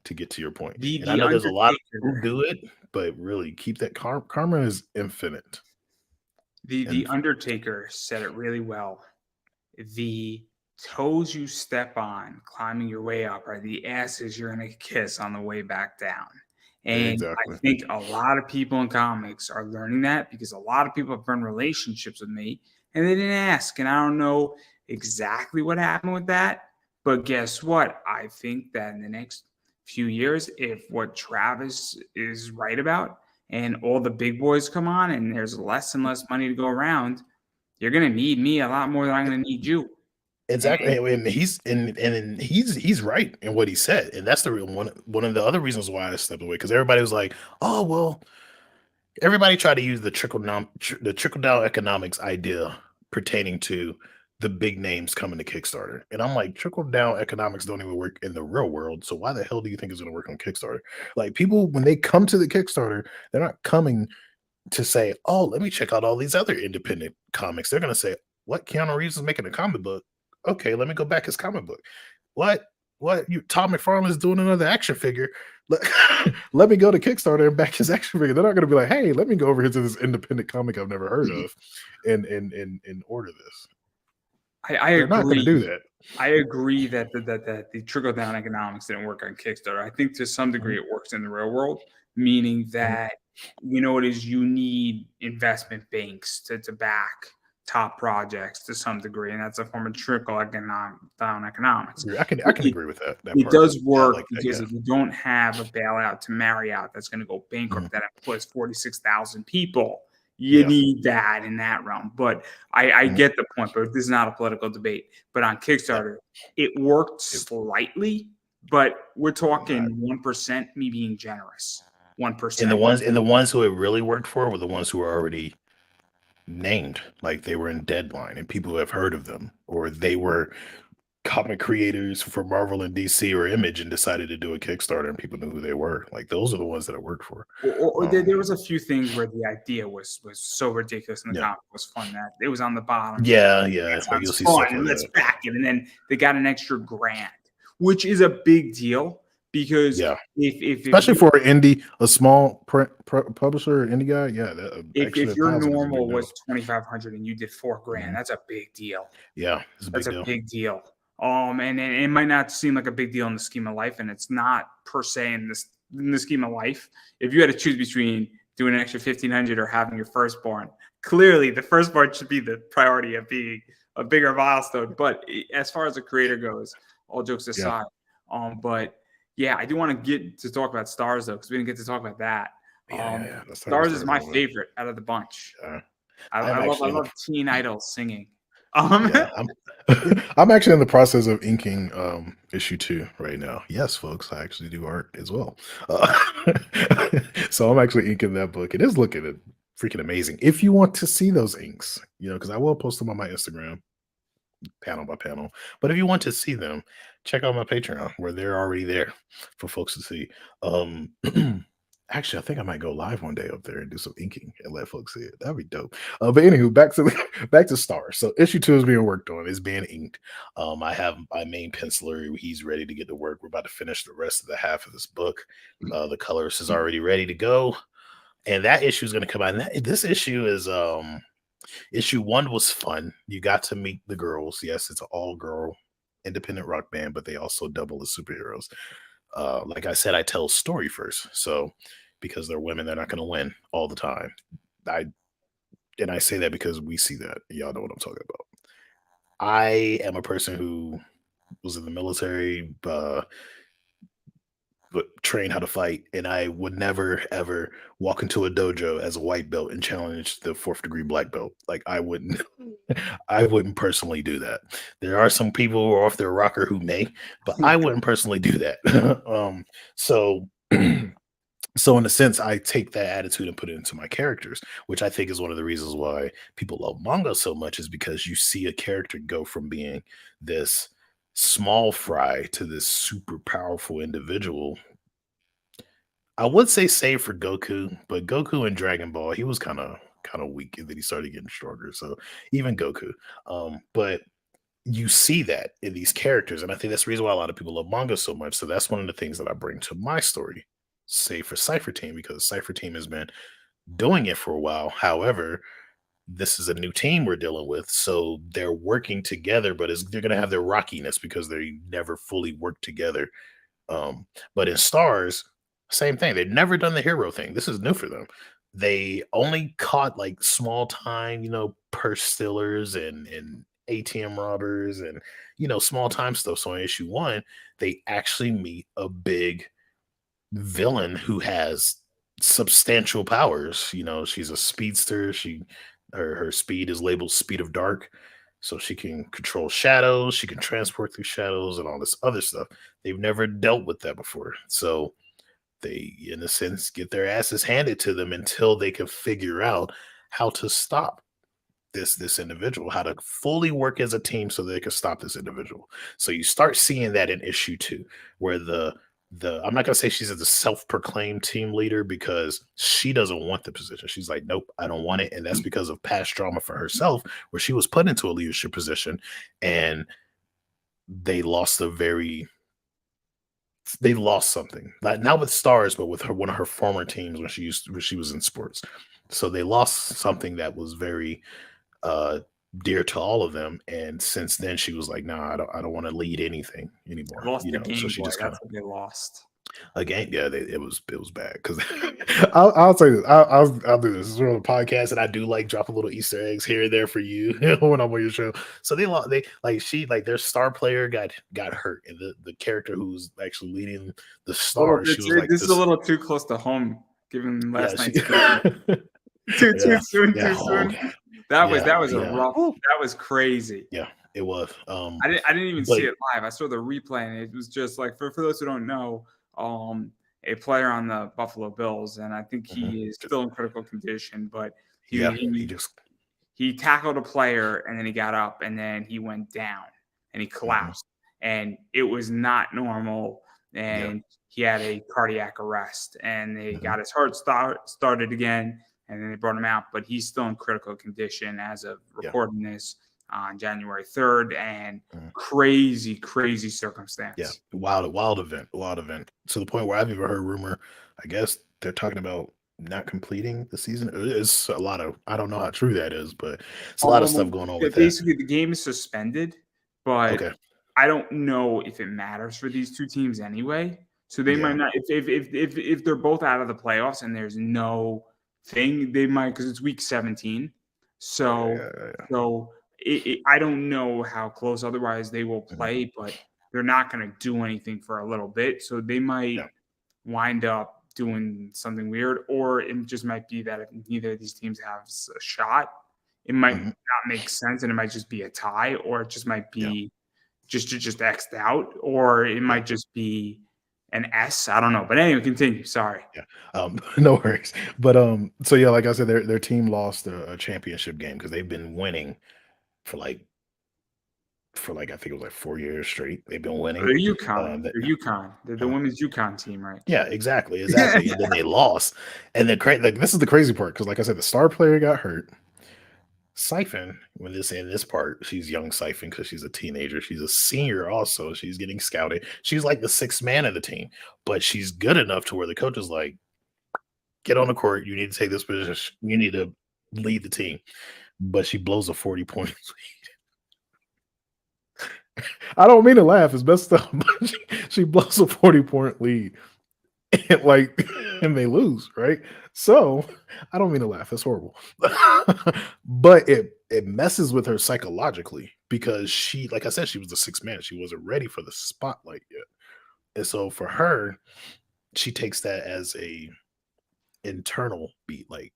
to get to your point. The And I the know there's a lot who Undertaker, do it, but really keep that karma is infinite. the Infinite. Undertaker said it really well. The toes you step on climbing your way up are the asses you're going to kiss on the way back down. And I Exactly. think a lot of people in comics are learning that because a lot of people have run relationships with me and they didn't ask. And I don't know exactly what happened with that. But guess what? I think that in the next few years, if what Travis is right about and all the big boys come on and there's less and less money to go around, you're gonna need me a lot more than I'm gonna need you. Exactly. And And he's right in what he said. And that's the real one of the other reasons why I stepped away. Because everybody was like, oh well, everybody tried to use the trickle down economics idea pertaining to the big names coming to Kickstarter. And I'm like, trickle down economics don't even work in the real world. So why the hell do you think it's going to work on Kickstarter? Like, people, when they come to the Kickstarter, they're not coming to say, oh, let me check out all these other independent comics. They're going to say, what, Keanu Reeves is making a comic book? Okay, let me go back his comic book. What? Tom McFarlane is doing another action figure. Let, let me go to Kickstarter and back his action figure. They're not going to be like, hey, let me go over here to this independent comic I've never heard of and order this. I They're not going to do agree. that. I agree that the trickle down economics didn't work on Kickstarter. I think to some degree Mhm, it works in the real world, meaning mhm. that it is you need investment banks to back top projects to some degree, and that's a form of trickle down economics. I can agree with that It part. does Yeah, I work like that. because Yeah. if you don't have a bailout to Marriott that's going to go Mhm. bankrupt that employs 46,000 people, You need that in that realm. But I get the point, but this is not a political debate. But on Kickstarter, it worked slightly, but we're talking 1%, me being generous. 1%. And the ones who it really worked for were the ones who were already named, like they were in deadline and people have heard of them, or they were comic creators for Marvel and DC or Image and decided to do a Kickstarter and people knew who they were. Like those are the ones that it worked for. Or there was a few things where the idea was so ridiculous and the comic was fun that it was on the bottom. Yeah. Like you'll see stuff like let's back it, and then they got an extra $1,000, which is a big deal because if especially for an indie, a small publisher, indie guy, if your normal was 2,500 and you did $4,000, that's a big deal. Yeah, that's a big deal. And it might not seem like a big deal in the scheme of life, and it's not per se in the scheme of life. If you had to choose between doing an extra 1,500 or having your firstborn, clearly the firstborn should be the priority of being a bigger milestone. But as far as the creator goes, all jokes aside, but yeah, I do want to get to talk about Stars though, because we didn't get to talk about that. Stars is my favorite out of the bunch. I love teen idols singing. I'm actually in the process of inking issue 2 right now. Yes, folks, I actually do art as well. So I'm actually inking that book. It is looking freaking amazing. If you want to see those inks, because I will post them on my Instagram, panel by panel. But if you want to see them, check out my Patreon where they're already there for folks to see. Actually, I think I might go live one day up there and do some inking and let folks see it. That'd be dope. But anywho, back to Stars. So issue 2 is being worked on. It's being inked. I have my main penciler. He's ready to get to work. We're about to finish the rest of the half of this book. The colorist is already ready to go. And that issue is going to come out. And this issue is issue 1 was fun. You got to meet the girls. Yes, it's an all-girl independent rock band, but they also double as superheroes. Like I said, I tell story first. So because they're women, they're not going to win all the time. I say that because we see that. Y'all know what I'm talking about. I am a person who was in the military, but trained how to fight, and I would never ever walk into a dojo as a white belt and challenge the 4th degree black belt. Like I wouldn't personally do that. There are some people who are off their rocker who may, but I wouldn't personally do that. So in a sense, I take that attitude and put it into my characters, which I think is one of the reasons why people love manga so much, is because you see a character go from being this small fry to this super powerful individual. I would say save for Goku, but Goku in Dragon Ball, he was kind of weak, and then he started getting stronger. So even Goku, but you see that in these characters, and I think that's the reason why a lot of people love manga so much. So that's one of the things that I bring to my story, save for Cypher Team, because Cypher Team has been doing it for a while. However, this is a new team we're dealing with, so they're working together, but they're going to have their rockiness because they never fully work together. But in Stars, same thing. They've never done the hero thing. This is new for them. They only caught like small time, purse stealers and ATM robbers and small time stuff. So in issue 1, they actually meet a big villain who has substantial powers. She's a speedster. Her speed is labeled Speed of Dark, so she can control shadows, she can transport through shadows and all this other stuff. They've never dealt with that before, so they, in a sense, get their asses handed to them until they can figure out how to stop this individual, how to fully work as a team so they can stop this individual. So you start seeing that in issue 2, where I'm not going to say she's the self-proclaimed team leader, because she doesn't want the position. She's like, nope, I don't want it. And that's because of past trauma for herself, where she was put into a leadership position and they lost something. Not with Stars, but with one of her former teams when she was in sports. So they lost something that was very dear to all of them, and since then she was like, "Nah, I don't want to lead anything anymore." Lost the game, so she just kind of lost a game. Yeah, it was bad, because I'll say this. I'll do this. This is a podcast, and I do like drop a little Easter eggs here and there for you when I'm on your show. So their star player got hurt, and the character who's actually leading the Stars, this is a little too close to home given last night's game. Too Yeah, soon, yeah, too oh, soon. That was a yeah. rough. Woo. That was crazy. Yeah, it was. I didn't even But see it live. I saw the replay, and it was just like for those who don't know, a player on the Buffalo Bills, and I think mhm, he is still in critical condition, but yeah, he he he just he tackled a player, and then he got up, and then he went down, and he mhm, collapsed, and it was not normal, yeah, and he had a cardiac arrest, and they mhm, got his heart started again, and then they brought him out, but he's still in critical condition as of yeah, recording this on January 3rd, and mhm, crazy, crazy yeah. circumstance. Wild event. To the point where I've even heard rumor. I guess they're talking about not completing the season. It's a lot of. I don't know how true that is, but it's a lot of stuff going on with that. Basically, the game is suspended, but Okay. I don't know if it matters for these two teams anyway. So they might Yeah. not if they're both out of the playoffs and there's no thing, they might because it's week 17. Okay. So Yeah. Yeah. I don't know how close. Otherwise, they will Mhm, play, but they're not going to do anything for a little bit. So they might yeah. wind up doing something weird, or it just might be that if neither of these teams has a shot, it might Mhm, not make sense, and it might just be a tie, or it just might yeah. be just xed out, or it Yeah. might just be an S. I don't know, but anyway, continue. Sorry. Yeah. No worries. But so yeah, like I said, their team lost a championship game because they've been winning for like I think it was like 4 years straight. They've been winning. They're UConn. That, They're UConn. They're the huh? women's UConn team, right? Yeah, exactly. And then they lost. And then like this is the crazy part because like I said, the star player got hurt. Siphon, when this in this part, she's young Siphon because she's a teenager. She's a senior also. She's getting scouted. She's like the sixth man of the team, but she's good enough to where the coach is like, get on the court. You need to take this position. You need to lead the team. But she blows a 40 point. I don't mean to laugh. It's messed up. But she blows a 40-point lead. And like and they lose, right? So I don't mean to laugh. It's horrible. But it messes with her psychologically because she, like I said, she was the sixth man. She wasn't ready for the spotlight yet. And so for her, she takes that as a internal beat. Like,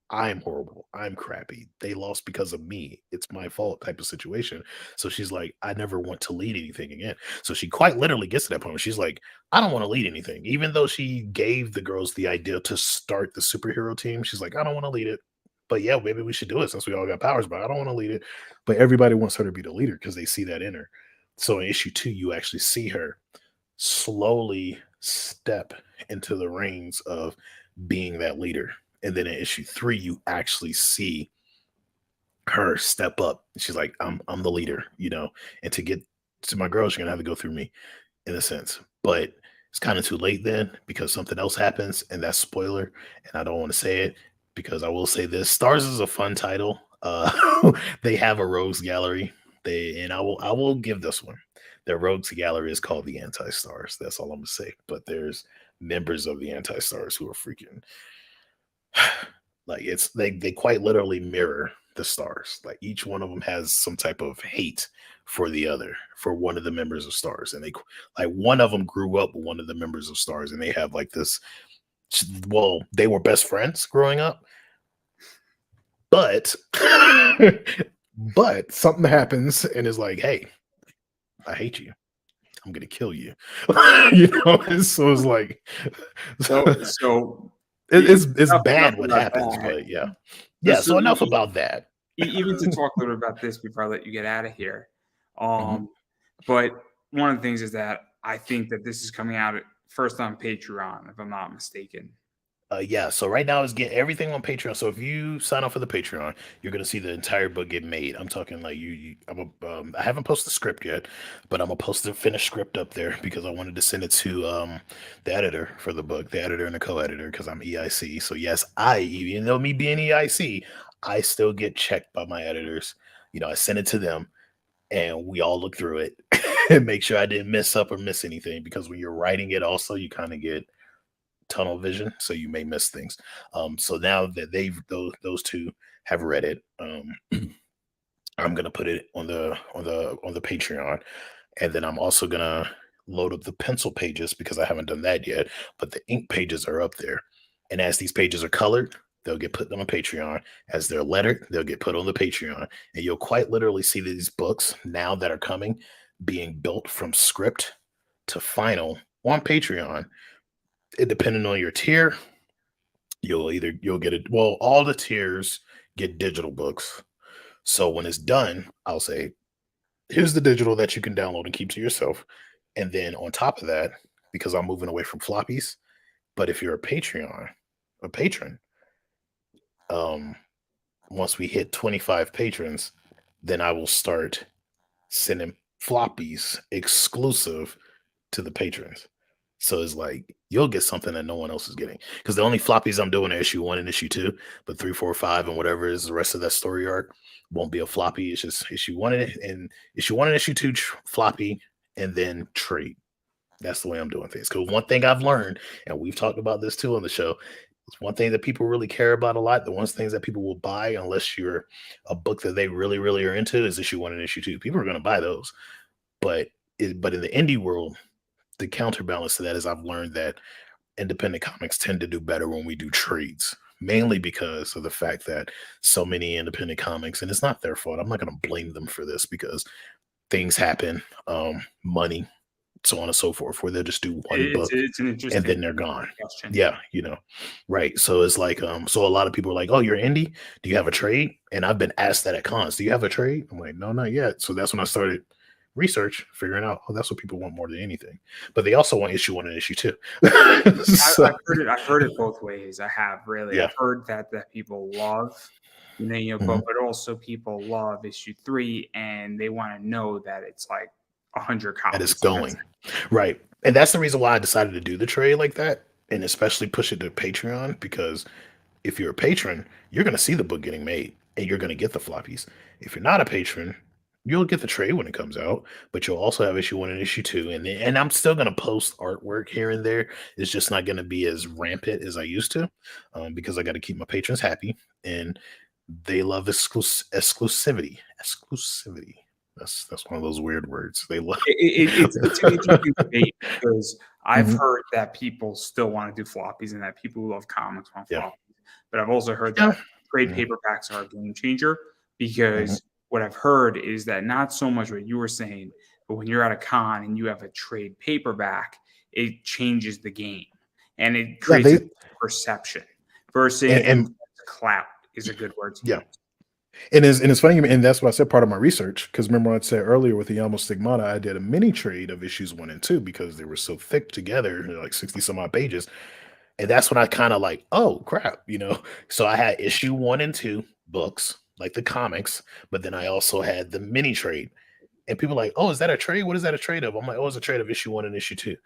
I'm horrible. I'm crappy. They lost because of me. It's my fault type of situation. So she's like, I never want to lead anything again. So she quite literally gets to that point where she's like, I don't want to lead anything. Even though she gave the girls the idea to start the superhero team, she's like, I don't want to lead it. But yeah, maybe we should do it since we all got powers, but I don't want to lead it. But everybody wants her to be the leader because they see that in her. So in issue 2, you actually see her slowly step into the reins of being that leader. And then in issue 3, you actually see her step up. She's like, I'm the leader, you know. And to get to my girl, she's gonna have to go through me in a sense. But it's kind of too late then because something else happens, and that's spoiler. And I don't want to say it because I will say this. Stars is a fun title. They have a rogues gallery. I will give this one. Their rogues gallery is called the Anti-Stars. That's all I'm gonna say. But there's members of the Anti-Stars who are freaking like it's they quite literally mirror the stars. Like each one of them has some type of hate for the other, for one of the members of stars, and they like one of them grew up with one of the members of stars, and they have like this. Well, they were best friends growing up, but but something happens and is like, hey, I hate you. I'm gonna kill you. You know, and so it's like So it's enough bad what about happens, that. but yeah. Yeah, Just so so enough about that. even to talk a little about this before I let you get out of here. Mhm. But one of the things is that I think that this is coming out first on Patreon, if I'm not mistaken. Yeah, so right now is get everything on Patreon. So if you sign up for the Patreon, you're gonna see the entire book get made. I'm talking like I haven't posted the script yet, but I'm gonna post the finished script up there because I wanted to send it to the editor for the book, the editor and the co-editor, because I'm EIC. So yes, even though me being EIC, I still get checked by my editors. You know, I send it to them and we all look through it and make sure I didn't mess up or miss anything because when you're writing it also you kind of get tunnel vision, so you may miss things. So now that those two have read it, I'm gonna put it on the Patreon, and then I'm also gonna load up the pencil pages because I haven't done that yet. But the ink pages are up there, and as these pages are colored, they'll get put on a Patreon. As they're lettered, they'll get put on the Patreon. And you'll quite literally see these books now that are coming being built from script to final on Patreon. It depending on your tier, you'll get it. Well, all the tiers get digital books. So when it's done, I'll say, here's the digital that you can download and keep to yourself. And then on top of that, because I'm moving away from floppies, but if you're a patron, um, once we hit 25 patrons, then I will start sending floppies exclusive to the patrons. So it's like you'll get something that no one else is getting. Because the only floppies I'm doing are issue 1 and issue 2, but 3, 4, 5, and whatever is the rest of that story arc won't be a floppy. It's just issue 1 and issue 2 floppy, and then trade. That's the way I'm doing things. Because one thing I've learned, and we've talked about this too on the show, it's one thing that people really care about a lot. The one things that people will buy, unless you're a book that they really, really are into, is issue 1 and issue 2. People are going to buy those, but in the indie world, the counterbalance to that is I've learned that independent comics tend to do better when we do trades, mainly because of the fact that so many independent comics, and it's not their fault. I'm not going to blame them for this because things happen, money, so on and so forth, where they'll just do one book It's an and interesting then they're gone. question. Yeah, right. So it's like, so a lot of people are like, oh, you're indie? Do you have a trade? And I've been asked that at cons. Do you have a trade? I'm like, no, not yet. So that's when I started research, figuring out, oh, that's what people want more than anything. But they also want issue 1 and issue 2. So, I've heard it both ways. I have really. yeah. I've heard that people love, Mhm. but also people love issue 3 and they want to know that it's like 100 That is copies. going. Right. And that's the reason why I decided to do the trade like that, and especially push it to Patreon, because if you're a patron, you're going to see the book getting made and you're going to get the floppies. If you're not a patron, you'll get the trade when it comes out, but you'll also have issue 1 and issue 2. And I'm still going to post artwork here and there. It's just not going to be as rampant as I used to, because I got to keep my patrons happy, and they love exclusivity. Exclusivity. That's one of those weird words. They love. It's an interesting debate because I've Mhm. heard that people still want to do floppies and that people who love comics want Yeah. floppies. But I've also heard Yeah. that trade Mhm. paperbacks are a game changer Mhm. because what I've heard is that not so much what you were saying, but when you're at a con and you have a trade paperback, it changes the game and it Yeah. creates a perception versus And clout is a good word to yeah. use. And it's funny, and that's what I said part of my research. Because remember, what I said earlier with the Yamo Stigmata, I did a mini trade of issues 1 and 2 because they were so thick together, like 60 some odd pages. And that's when I kind of like, oh crap. So I had issue 1 and 2 books, like the comics, but then I also had the mini trade. And people are like, oh, is that a trade? What is that a trade of? I'm like, oh, it's a trade of issue 1 and issue 2.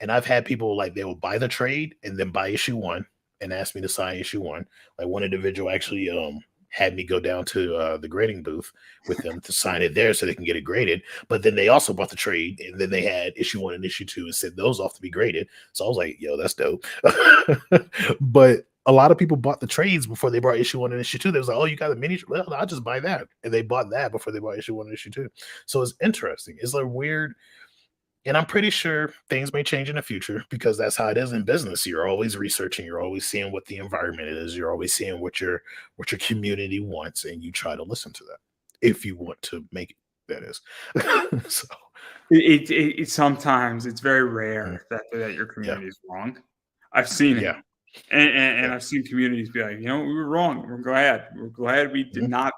And I've had people like they will buy the trade and then buy issue 1 and ask me to sign issue 1. Like one individual actually had me go down to the grading booth with them to sign it there so they can get it graded. But then they also bought the trade, and then they had issue 1 and issue 2 and sent those off to be graded. So I was like, yo, that's dope. But a lot of people bought the trades before they bought issue 1 and issue 2. They was like, oh, you got a mini? Well, I'll just buy that. And they bought that before they bought issue 1 and issue 2. So it's interesting. It's like weird. And I'm pretty sure things may change in the future because that's how it is in business. You're always researching, you're always seeing what the environment is, you're always seeing what your community wants, and you try to listen to that if you want to make it, that is. So It sometimes it's very mm, rare that your yeah, community is wrong. I've seen it, yeah, and yeah. I've seen communities be like, we were wrong. We're glad. We're glad we did Mhm, not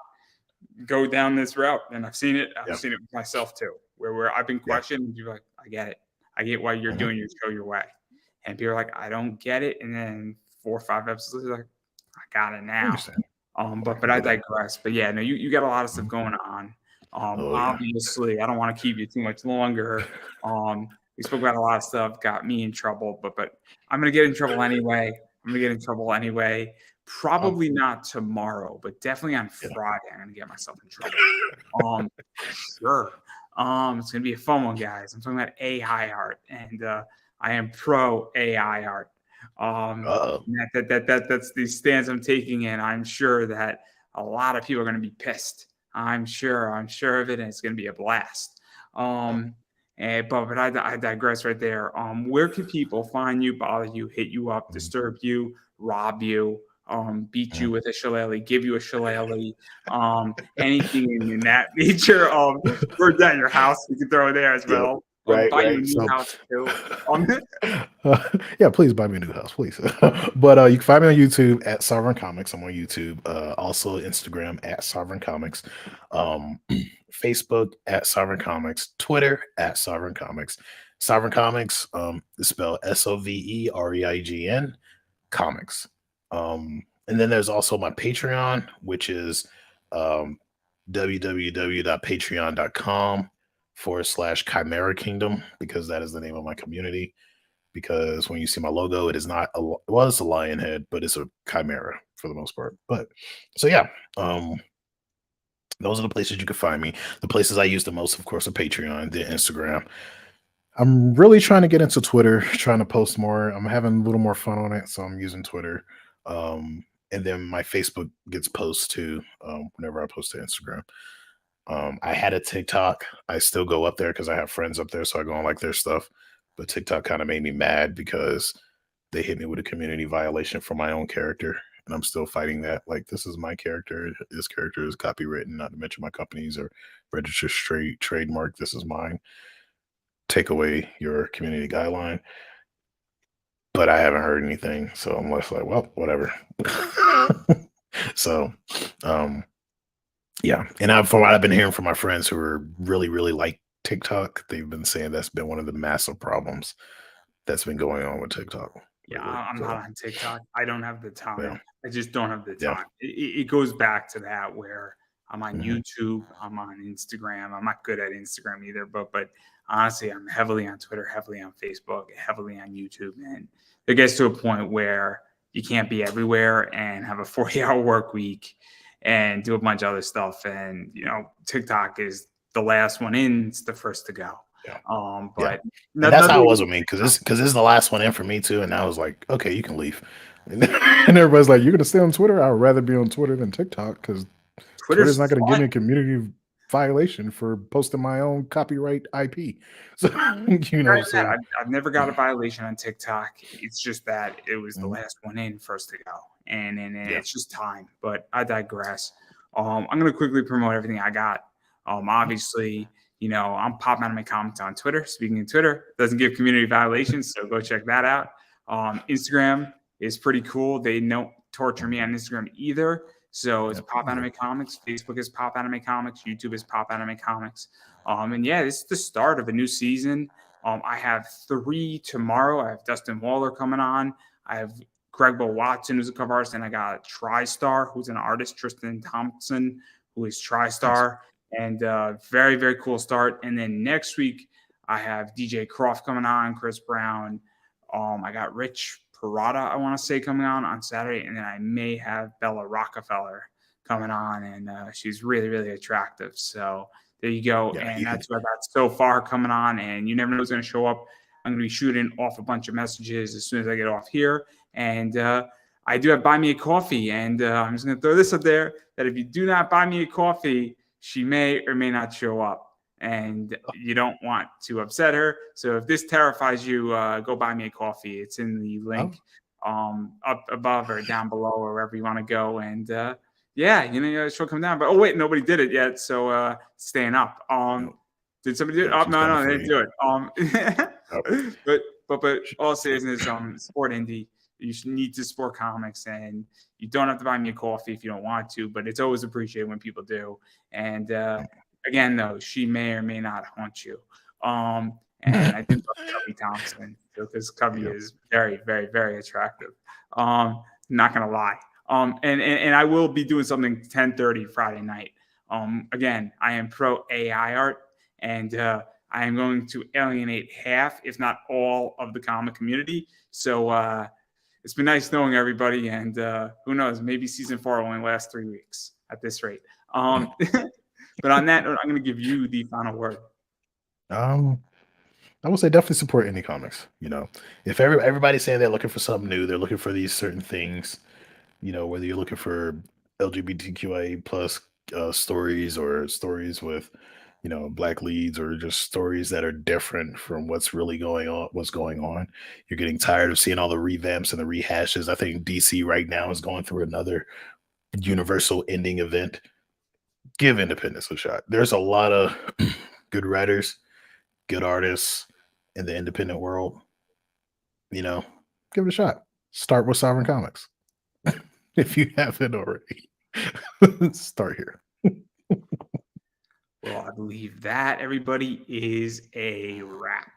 go down this route. And I've seen it. I've yeah, seen it myself too, where I've been yeah. questioned. And you're like, I get it. I get why you're Mhm, doing your show your way. And people are like, I don't get it. And then 4 or 5 episodes, like, I got it I now. understand. But I digress. But yeah, no, you got a lot of stuff Mhm. going on. Oh yeah. Obviously, I don't want to keep you too much longer. We spoke about a lot of stuff, got me in trouble, but I'm gonna get in trouble anyway. I'm gonna get in trouble anyway. Oh, Probably not tomorrow, but definitely on yeah. Friday. I'm gonna get myself in trouble. For sure. It's gonna be a fun one, guys. I'm talking about AI art, and I am pro AI art. Uh-oh. That's the stance I'm taking, and I'm sure that a lot of people are going to be pissed. I'm sure of it, and it's going to be a blast. But I digress right there. Where can people find you, bother you, hit you up, Mhm. disturb you, rob you? beat you with a shillelagh, give you a shillelagh, anything in that nature. Burn down your house, we can throw it there as Yep. well. Right, Buy you a right. new So, house too. yeah, please buy me a new house, please. But you can find me on YouTube at Sovereign Comics. I'm on YouTube. Also Instagram at Sovereign Comics. Um, Facebook at Sovereign Comics. Twitter at Sovereign Comics. Sovereign Comics is spelled SOVEREIGN Comics. And then there's also my Patreon, which is um, www.patreon.com/Chimera Kingdom, because that is the name of my community. Because when you see my logo, it is not well, it's a lion head, but it's a chimera for the most part. But so yeah, those are the places you can find me. The places I use the most, of course, are Patreon, then Instagram. I'm really trying to get into Twitter, trying to post more. I'm having a little more fun on it, so I'm using Twitter. And then my Facebook gets posts too whenever I post to Instagram. I had a TikTok. I still go up there because I have friends up there, so I go and like their stuff. But TikTok kind of made me mad because they hit me with a community violation for my own character, and I'm still fighting that. Like, this is my character. This character is copywritten, not to mention my company's or registered straight trademark. This is mine. Take away your community guideline. But I haven't heard anything, so I'm less like, well, whatever. So, yeah, and from what I've been hearing from my friends who are really, really like TikTok, they've been saying that's been one of the massive problems that's been going on with TikTok Yeah, lately. I'm not So, on TikTok. I don't have the yeah, time. I just don't have the yeah, time. It goes back to that where I'm on mhm, YouTube, I'm on Instagram. I'm not good at Instagram either, but honestly, I'm heavily on Twitter, heavily on Facebook, heavily on YouTube, and it gets to a point where you can't be everywhere and have a 40-hour work week and do a bunch of other stuff. And TikTok is the last one in, it's the first to go. yeah, yeah. But And that's how nothing it was against with me because TikTok. this is the last one in for me too. And I was like, okay, you can leave. And everybody's like, you're gonna stay on Twitter? I'd rather be on Twitter than TikTok because Twitter's Twitter's not gonna give fun. me a community violation for posting my own copyright IP. So Not even that. so I've never got a violation on TikTok. It's just that it was the mhm, last one in, first to go, and yeah, it's just time. But I digress. I'm gonna quickly promote everything I got. Obviously, I'm Pop Anime Comics on Twitter. Speaking of Twitter, doesn't give community violations, so go check that out. Instagram is pretty cool. They don't torture me on Instagram either. So it's yep, Pop yep, Anime Comics. Facebook is Pop Anime Comics. YouTube is Pop Anime Comics. And yeah, this is the start of a new season. I have 3 tomorrow. I have Dustin Waller coming on. I have Greg Bo Watson, who's a cover artist, and I got TriStar, who's an artist, Tristan Thompson, who is nice. TriStar, and very, very cool start. And then next week, I have DJ Croft coming on, Chris Brown. I got Rich Parada, I want to say, coming on Saturday, and then I may have Bella Rockefeller coming on, and she's really, really attractive. So there you go. Yeah, And that's what I got so far coming on. And you never know who's going to show up. I'm going to be shooting off a bunch of messages as soon as I get off here. And I do have Buy Me a Coffee. And I'm just going to throw this up there that if you do not buy me a coffee, she may or may not show up. And you don't want to upset her. So if this terrifies you, go buy me a coffee. It's in the oh, link up above or down below or wherever you want to go. And yeah, she'll come down. But oh wait, nobody did it yet, so staying up. no, Did somebody do it? no, Oh she's no, coming no, for they didn't you. do it. Oh, But sh- all seriousness, support indie. You should need to support comics, and you don't have to buy me a coffee if you don't want to, but it's always appreciated when people do. And again, though, she may or may not haunt you. And I do love Cubby Thompson because Cubby yeah, is very, very, very attractive. Not gonna lie. And I will be doing something 10:30 Friday night. Again, I am pro AI art, and I am going to alienate half, if not all, of the comic community. So it's been nice knowing everybody, and who knows, maybe season 4 will only last 3 weeks at this rate. But on that note, I'm going to give you the final word. um, I would say definitely support indie comics. If everybody's saying they're looking for something new, they're looking for these certain things. Whether you're looking for LGBTQIA plus stories or stories with, black leads or just stories that are different from what's really going on. You're getting tired of seeing all the revamps and the rehashes. I think DC right now is going through another universal ending event. Give independence a shot. There's a lot of good writers, good artists in the independent world. Give it a shot. Start with Sovereign Comics if you haven't already. Start here. Well, I believe that, everybody, is a wrap.